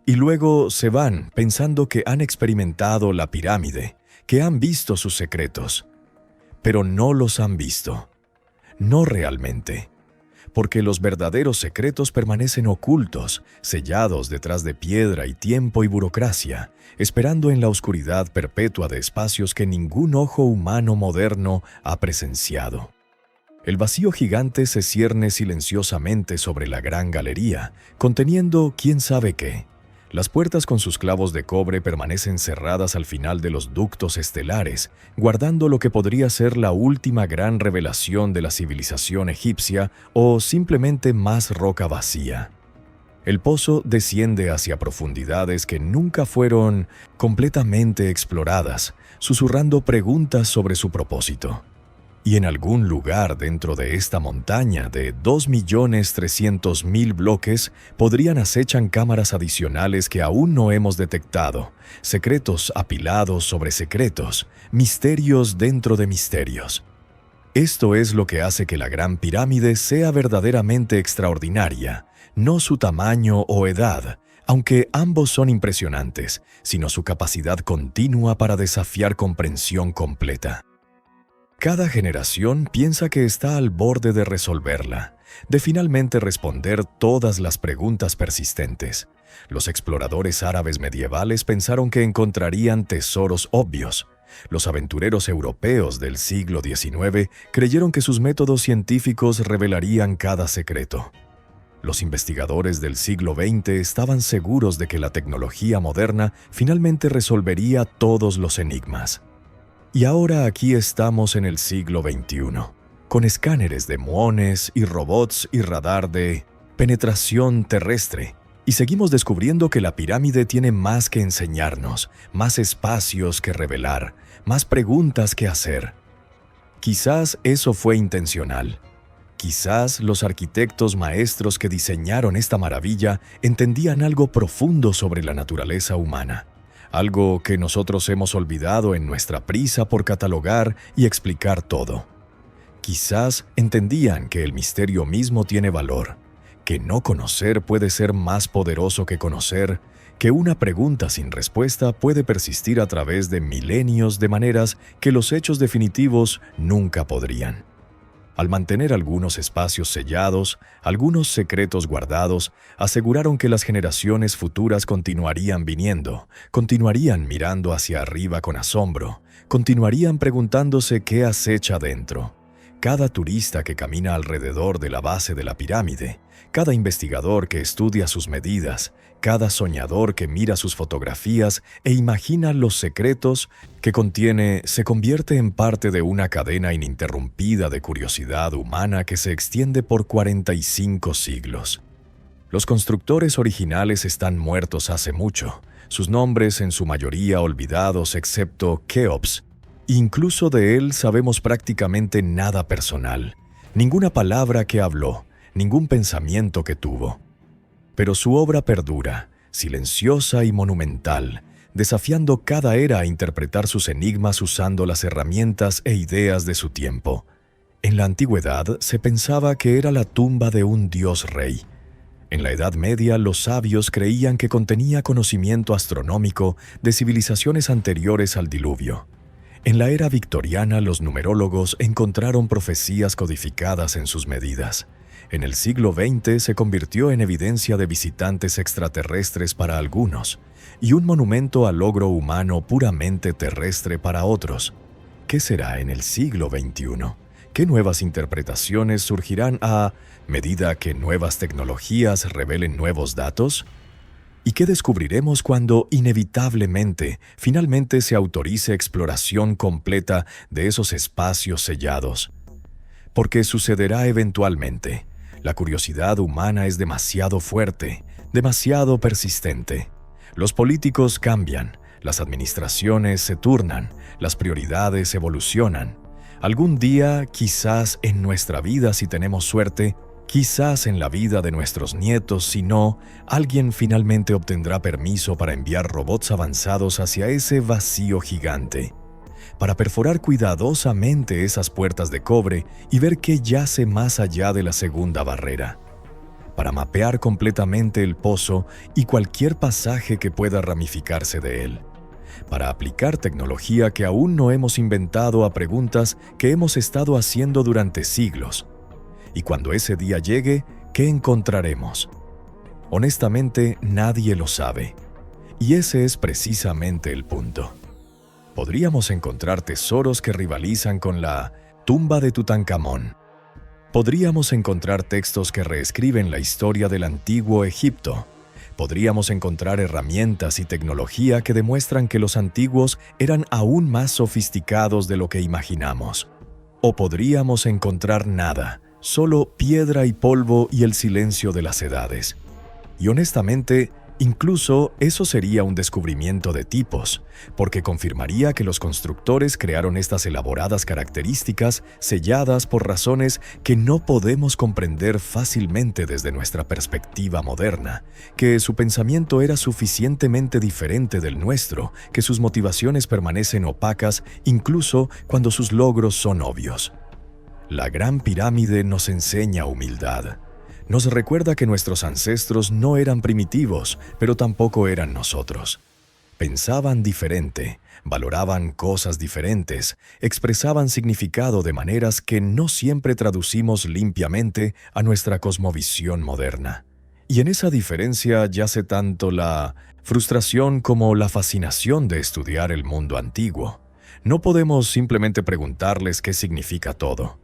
Y luego se van pensando que han experimentado la pirámide, que han visto sus secretos. Pero no los han visto. No realmente. Porque los verdaderos secretos permanecen ocultos, sellados detrás de piedra y tiempo y burocracia, esperando en la oscuridad perpetua de espacios que ningún ojo humano moderno ha presenciado. El vacío gigante se cierne silenciosamente sobre la gran galería, conteniendo quién sabe qué. Las puertas con sus clavos de cobre permanecen cerradas al final de los ductos estelares, guardando lo que podría ser la última gran revelación de la civilización egipcia o simplemente más roca vacía. El pozo desciende hacia profundidades que nunca fueron completamente exploradas, susurrando preguntas sobre su propósito. Y en algún lugar dentro de esta montaña de 2.300.000 bloques acechan cámaras adicionales que aún no hemos detectado, secretos apilados sobre secretos, misterios dentro de misterios. Esto es lo que hace que la Gran Pirámide sea verdaderamente extraordinaria, no su tamaño o edad, aunque ambos son impresionantes, sino su capacidad continua para desafiar comprensión completa. Cada generación piensa que está al borde de resolverla, de finalmente responder todas las preguntas persistentes. Los exploradores árabes medievales pensaron que encontrarían tesoros obvios. Los aventureros europeos del siglo XIX creyeron que sus métodos científicos revelarían cada secreto. Los investigadores del siglo XX estaban seguros de que la tecnología moderna finalmente resolvería todos los enigmas. Y ahora aquí estamos en el siglo XXI, con escáneres de muones y robots y radar de penetración terrestre, y seguimos descubriendo que la pirámide tiene más que enseñarnos, más espacios que revelar, más preguntas que hacer. Quizás eso fue intencional. Quizás los arquitectos maestros que diseñaron esta maravilla entendían algo profundo sobre la naturaleza humana. Algo que nosotros hemos olvidado en nuestra prisa por catalogar y explicar todo. Quizás entendían que el misterio mismo tiene valor, que no conocer puede ser más poderoso que conocer, que una pregunta sin respuesta puede persistir a través de milenios de maneras que los hechos definitivos nunca podrían. Al mantener algunos espacios sellados, algunos secretos guardados, aseguraron que las generaciones futuras continuarían viniendo, continuarían mirando hacia arriba con asombro, continuarían preguntándose qué acecha dentro. Cada turista que camina alrededor de la base de la pirámide, cada investigador que estudia sus medidas, cada soñador que mira sus fotografías e imagina los secretos que contiene, se convierte en parte de una cadena ininterrumpida de curiosidad humana que se extiende por 45 siglos. Los constructores originales están muertos hace mucho, sus nombres en su mayoría olvidados excepto Keops. Incluso de él sabemos prácticamente nada personal, ninguna palabra que habló, ningún pensamiento que tuvo. Pero su obra perdura, silenciosa y monumental, desafiando cada era a interpretar sus enigmas usando las herramientas e ideas de su tiempo. En la antigüedad se pensaba que era la tumba de un dios rey. En la Edad Media los sabios creían que contenía conocimiento astronómico de civilizaciones anteriores al diluvio. En la era victoriana los numerólogos encontraron profecías codificadas en sus medidas. En el siglo XX se convirtió en evidencia de visitantes extraterrestres para algunos y un monumento al logro humano puramente terrestre para otros. ¿Qué será en el siglo XXI? ¿Qué nuevas interpretaciones surgirán a medida que nuevas tecnologías revelen nuevos datos? ¿Y qué descubriremos cuando, inevitablemente, finalmente se autorice exploración completa de esos espacios sellados? Porque sucederá eventualmente. La curiosidad humana es demasiado fuerte, demasiado persistente. Los políticos cambian, las administraciones se turnan, las prioridades evolucionan. Algún día, quizás en nuestra vida si tenemos suerte, quizás en la vida de nuestros nietos, si no, alguien finalmente obtendrá permiso para enviar robots avanzados hacia ese vacío gigante. para perforar cuidadosamente esas puertas de cobre y ver qué yace más allá de la segunda barrera, para mapear completamente el pozo y cualquier pasaje que pueda ramificarse de él, para aplicar tecnología que aún no hemos inventado a preguntas que hemos estado haciendo durante siglos. Y cuando ese día llegue, ¿qué encontraremos? Honestamente, nadie lo sabe. Y ese es precisamente el punto. Podríamos encontrar tesoros que rivalizan con la tumba de Tutankamón. Podríamos encontrar textos que reescriben la historia del antiguo Egipto. Podríamos encontrar herramientas y tecnología que demuestran que los antiguos eran aún más sofisticados de lo que imaginamos. O podríamos encontrar nada, solo piedra y polvo y el silencio de las edades. Y honestamente, incluso eso sería un descubrimiento de tipos, porque confirmaría que los constructores crearon estas elaboradas características selladas por razones que no podemos comprender fácilmente desde nuestra perspectiva moderna, que su pensamiento era suficientemente diferente del nuestro, que sus motivaciones permanecen opacas incluso cuando sus logros son obvios. La Gran Pirámide nos enseña humildad. Nos recuerda que nuestros ancestros no eran primitivos, pero tampoco eran nosotros. Pensaban diferente, valoraban cosas diferentes, expresaban significado de maneras que no siempre traducimos limpiamente a nuestra cosmovisión moderna. Y en esa diferencia yace tanto la frustración como la fascinación de estudiar el mundo antiguo. No podemos simplemente preguntarles qué significa todo.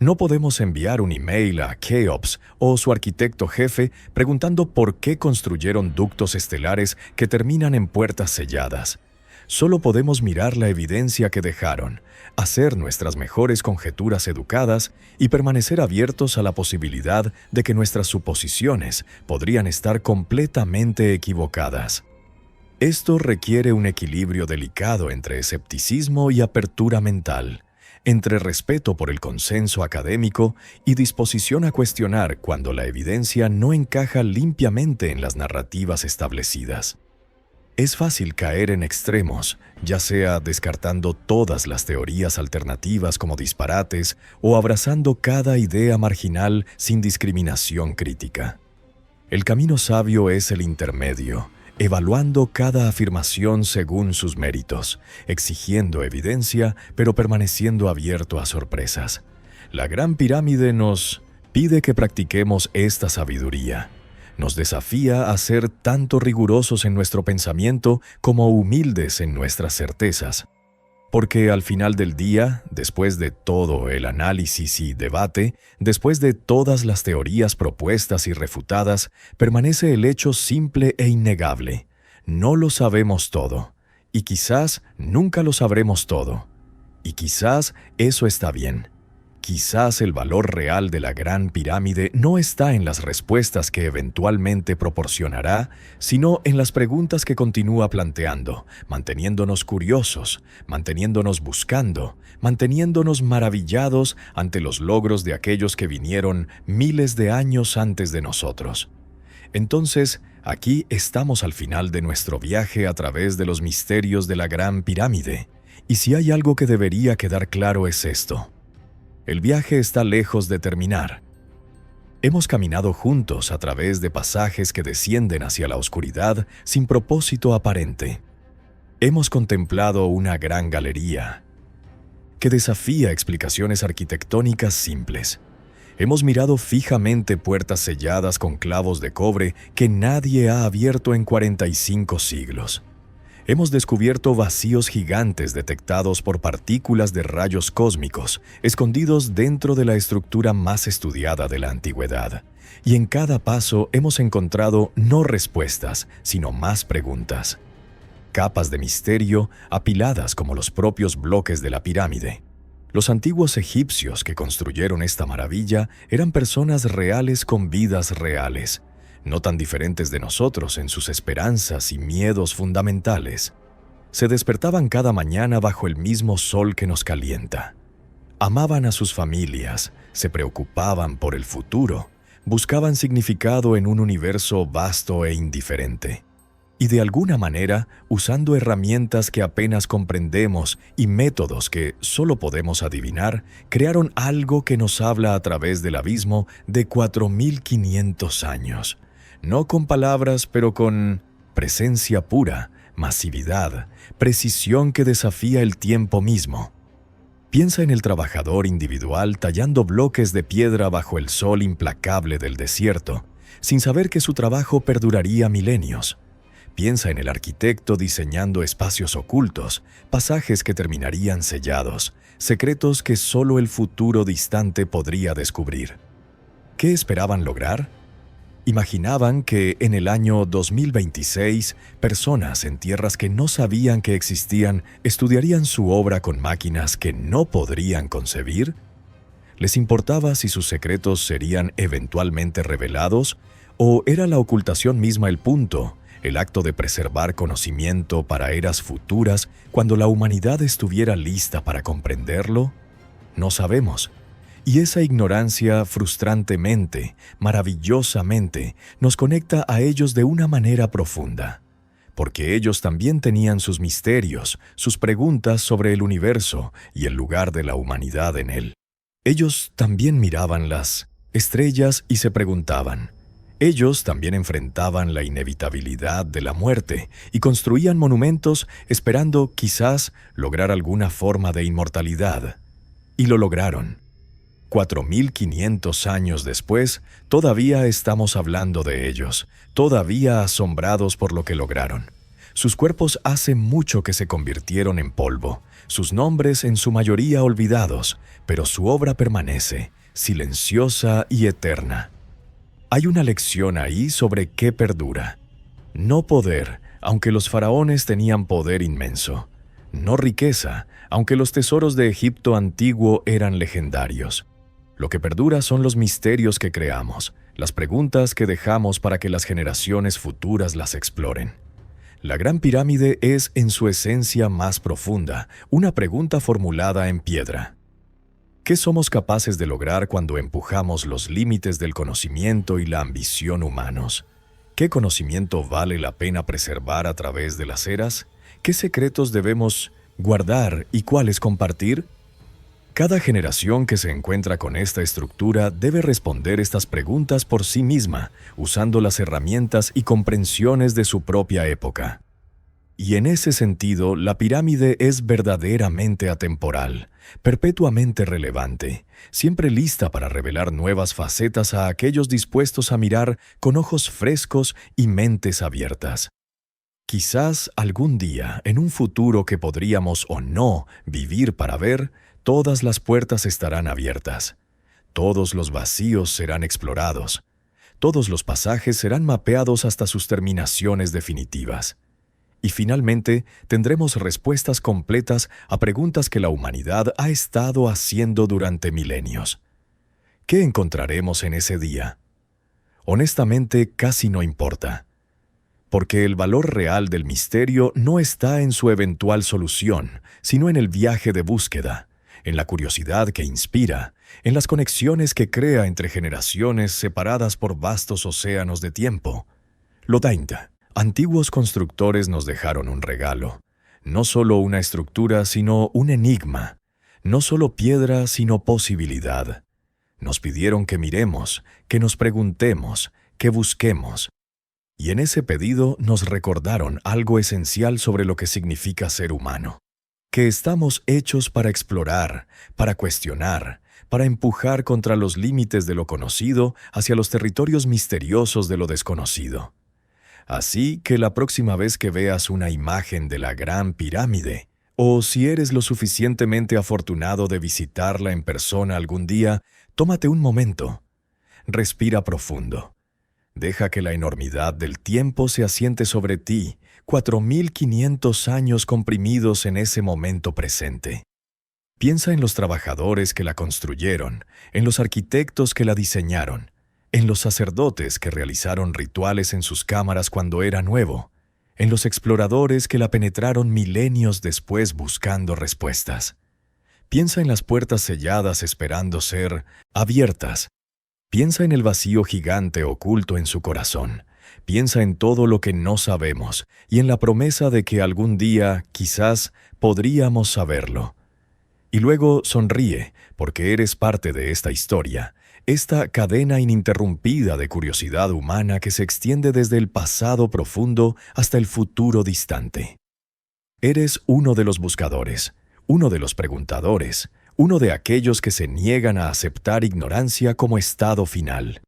No podemos enviar un email a Keops o su arquitecto jefe preguntando por qué construyeron ductos estelares que terminan en puertas selladas. Solo podemos mirar la evidencia que dejaron, hacer nuestras mejores conjeturas educadas y permanecer abiertos a la posibilidad de que nuestras suposiciones podrían estar completamente equivocadas. Esto requiere un equilibrio delicado entre escepticismo y apertura mental, entre respeto por el consenso académico y disposición a cuestionar cuando la evidencia no encaja limpiamente en las narrativas establecidas. Es fácil caer en extremos, ya sea descartando todas las teorías alternativas como disparates o abrazando cada idea marginal sin discriminación crítica. El camino sabio es el intermedio, evaluando cada afirmación según sus méritos, exigiendo evidencia, pero permaneciendo abierto a sorpresas. La Gran Pirámide nos pide que practiquemos esta sabiduría. Nos desafía a ser tanto rigurosos en nuestro pensamiento como humildes en nuestras certezas. Porque al final del día, después de todo el análisis y debate, después de todas las teorías propuestas y refutadas, permanece el hecho simple e innegable. No lo sabemos todo, y quizás nunca lo sabremos todo. Y quizás eso está bien. Quizás el valor real de la Gran Pirámide no está en las respuestas que eventualmente proporcionará, sino en las preguntas que continúa planteando, manteniéndonos curiosos, manteniéndonos buscando, manteniéndonos maravillados ante los logros de aquellos que vinieron miles de años antes de nosotros. Entonces, aquí estamos al final de nuestro viaje a través de los misterios de la Gran Pirámide, y si hay algo que debería quedar claro es esto. El viaje está lejos de terminar. Hemos caminado juntos a través de pasajes que descienden hacia la oscuridad sin propósito aparente. Hemos contemplado una gran galería que desafía explicaciones arquitectónicas simples. Hemos mirado fijamente puertas selladas con clavos de cobre que nadie ha abierto en 45 siglos. Hemos descubierto vacíos gigantes detectados por partículas de rayos cósmicos, escondidos dentro de la estructura más estudiada de la antigüedad. Y en cada paso hemos encontrado no respuestas, sino más preguntas. Capas de misterio apiladas como los propios bloques de la pirámide. Los antiguos egipcios que construyeron esta maravilla eran personas reales con vidas reales, no tan diferentes de nosotros en sus esperanzas y miedos fundamentales. Se despertaban cada mañana bajo el mismo sol que nos calienta. Amaban a sus familias, se preocupaban por el futuro, buscaban significado en un universo vasto e indiferente. Y de alguna manera, usando herramientas que apenas comprendemos y métodos que solo podemos adivinar, crearon algo que nos habla a través del abismo de 4500 años. No con palabras, pero con presencia pura, masividad, precisión que desafía el tiempo mismo. Piensa en el trabajador individual tallando bloques de piedra bajo el sol implacable del desierto, sin saber que su trabajo perduraría milenios. Piensa en el arquitecto diseñando espacios ocultos, pasajes que terminarían sellados, secretos que solo el futuro distante podría descubrir. ¿Qué esperaban lograr? Imaginaban que en el año 2026, personas en tierras que no sabían que existían estudiarían su obra con máquinas que no podrían concebir. ¿Les importaba si sus secretos serían eventualmente revelados o era la ocultación misma el punto? El acto de preservar conocimiento para eras futuras cuando la humanidad estuviera lista para comprenderlo? No sabemos. Y esa ignorancia frustrantemente, maravillosamente, nos conecta a ellos de una manera profunda. Porque ellos también tenían sus misterios, sus preguntas sobre el universo y el lugar de la humanidad en él. Ellos también miraban las estrellas y se preguntaban. Ellos también enfrentaban la inevitabilidad de la muerte y construían monumentos esperando, quizás, lograr alguna forma de inmortalidad. Y lo lograron. 4500 años después, todavía estamos hablando de ellos, todavía asombrados por lo que lograron. Sus cuerpos hace mucho que se convirtieron en polvo, sus nombres en su mayoría olvidados, pero su obra permanece, silenciosa y eterna. Hay una lección ahí sobre qué perdura. No poder, aunque los faraones tenían poder inmenso. No riqueza, aunque los tesoros de Egipto antiguo eran legendarios. Lo que perdura son los misterios que creamos, las preguntas que dejamos para que las generaciones futuras las exploren. La Gran Pirámide es, en su esencia más profunda, una pregunta formulada en piedra. ¿Qué somos capaces de lograr cuando empujamos los límites del conocimiento y la ambición humanos? ¿Qué conocimiento vale la pena preservar a través de las eras? ¿Qué secretos debemos guardar y cuáles compartir? Cada generación que se encuentra con esta estructura debe responder estas preguntas por sí misma, usando las herramientas y comprensiones de su propia época. Y en ese sentido, la pirámide es verdaderamente atemporal, perpetuamente relevante, siempre lista para revelar nuevas facetas a aquellos dispuestos a mirar con ojos frescos y mentes abiertas. Quizás algún día, en un futuro que podríamos o no vivir para ver, todas las puertas estarán abiertas. Todos los vacíos serán explorados. Todos los pasajes serán mapeados hasta sus terminaciones definitivas. Y finalmente, tendremos respuestas completas a preguntas que la humanidad ha estado haciendo durante milenios. ¿Qué encontraremos en ese día? Honestamente, casi no importa. Porque el valor real del misterio no está en su eventual solución, sino en el viaje de búsqueda, en la curiosidad que inspira, en las conexiones que crea entre generaciones separadas por vastos océanos de tiempo. Lodainda. Antiguos constructores nos dejaron un regalo, no solo una estructura, sino un enigma, no solo piedra, sino posibilidad. Nos pidieron que miremos, que nos preguntemos, que busquemos. Y en ese pedido nos recordaron algo esencial sobre lo que significa ser humano, que estamos hechos para explorar, para cuestionar, para empujar contra los límites de lo conocido hacia los territorios misteriosos de lo desconocido. Así que la próxima vez que veas una imagen de la Gran Pirámide, o si eres lo suficientemente afortunado de visitarla en persona algún día, tómate un momento. Respira profundo. Deja que la enormidad del tiempo se asiente sobre ti, 4500 años comprimidos en ese momento presente. Piensa en los trabajadores que la construyeron, en los arquitectos que la diseñaron, en los sacerdotes que realizaron rituales en sus cámaras cuando era nuevo, en los exploradores que la penetraron milenios después buscando respuestas. Piensa en las puertas selladas esperando ser abiertas. Piensa en el vacío gigante oculto en su corazón, piensa en todo lo que no sabemos y en la promesa de que algún día, quizás, podríamos saberlo. Y luego sonríe, porque eres parte de esta historia, esta cadena ininterrumpida de curiosidad humana que se extiende desde el pasado profundo hasta el futuro distante. Eres uno de los buscadores, uno de los preguntadores, uno de aquellos que se niegan a aceptar ignorancia como estado final.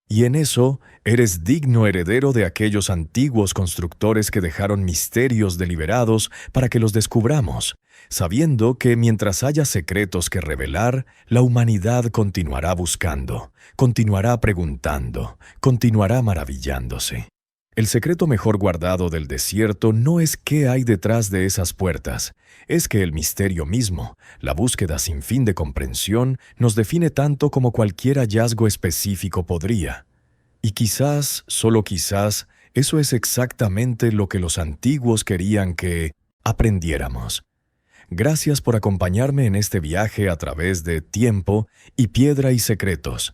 Y en eso, eres digno heredero de aquellos antiguos constructores que dejaron misterios deliberados para que los descubramos, sabiendo que mientras haya secretos que revelar, la humanidad continuará buscando, continuará preguntando, continuará maravillándose. El secreto mejor guardado del desierto no es qué hay detrás de esas puertas, es que el misterio mismo, la búsqueda sin fin de comprensión, nos define tanto como cualquier hallazgo específico podría. Y quizás, solo quizás, eso es exactamente lo que los antiguos querían que aprendiéramos. Gracias por acompañarme en este viaje a través de tiempo y piedra y secretos.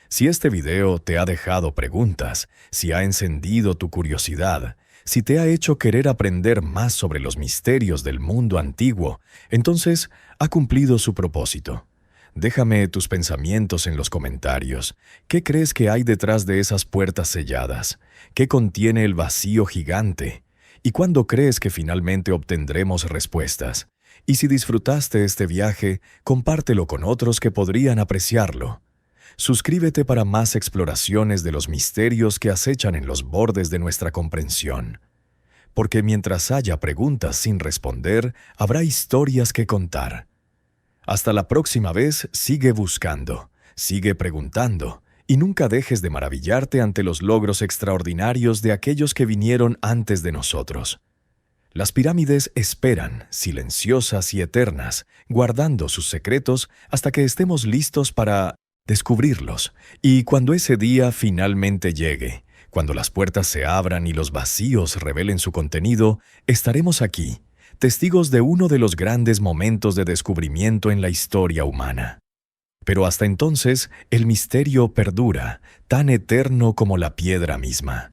Si este video te ha dejado preguntas, si ha encendido tu curiosidad, si te ha hecho querer aprender más sobre los misterios del mundo antiguo, entonces ha cumplido su propósito. Déjame tus pensamientos en los comentarios. ¿Qué crees que hay detrás de esas puertas selladas? ¿Qué contiene el vacío gigante? ¿Y cuándo crees que finalmente obtendremos respuestas? Y si disfrutaste este viaje, compártelo con otros que podrían apreciarlo. Suscríbete para más exploraciones de los misterios que acechan en los bordes de nuestra comprensión. Porque mientras haya preguntas sin responder, habrá historias que contar. Hasta la próxima vez, sigue buscando, sigue preguntando, y nunca dejes de maravillarte ante los logros extraordinarios de aquellos que vinieron antes de nosotros. Las pirámides esperan, silenciosas y eternas, guardando sus secretos hasta que estemos listos para descubrirlos, y cuando ese día finalmente llegue, cuando las puertas se abran y los vacíos revelen su contenido, estaremos aquí, testigos de uno de los grandes momentos de descubrimiento en la historia humana. Pero hasta entonces, el misterio perdura, tan eterno como la piedra misma.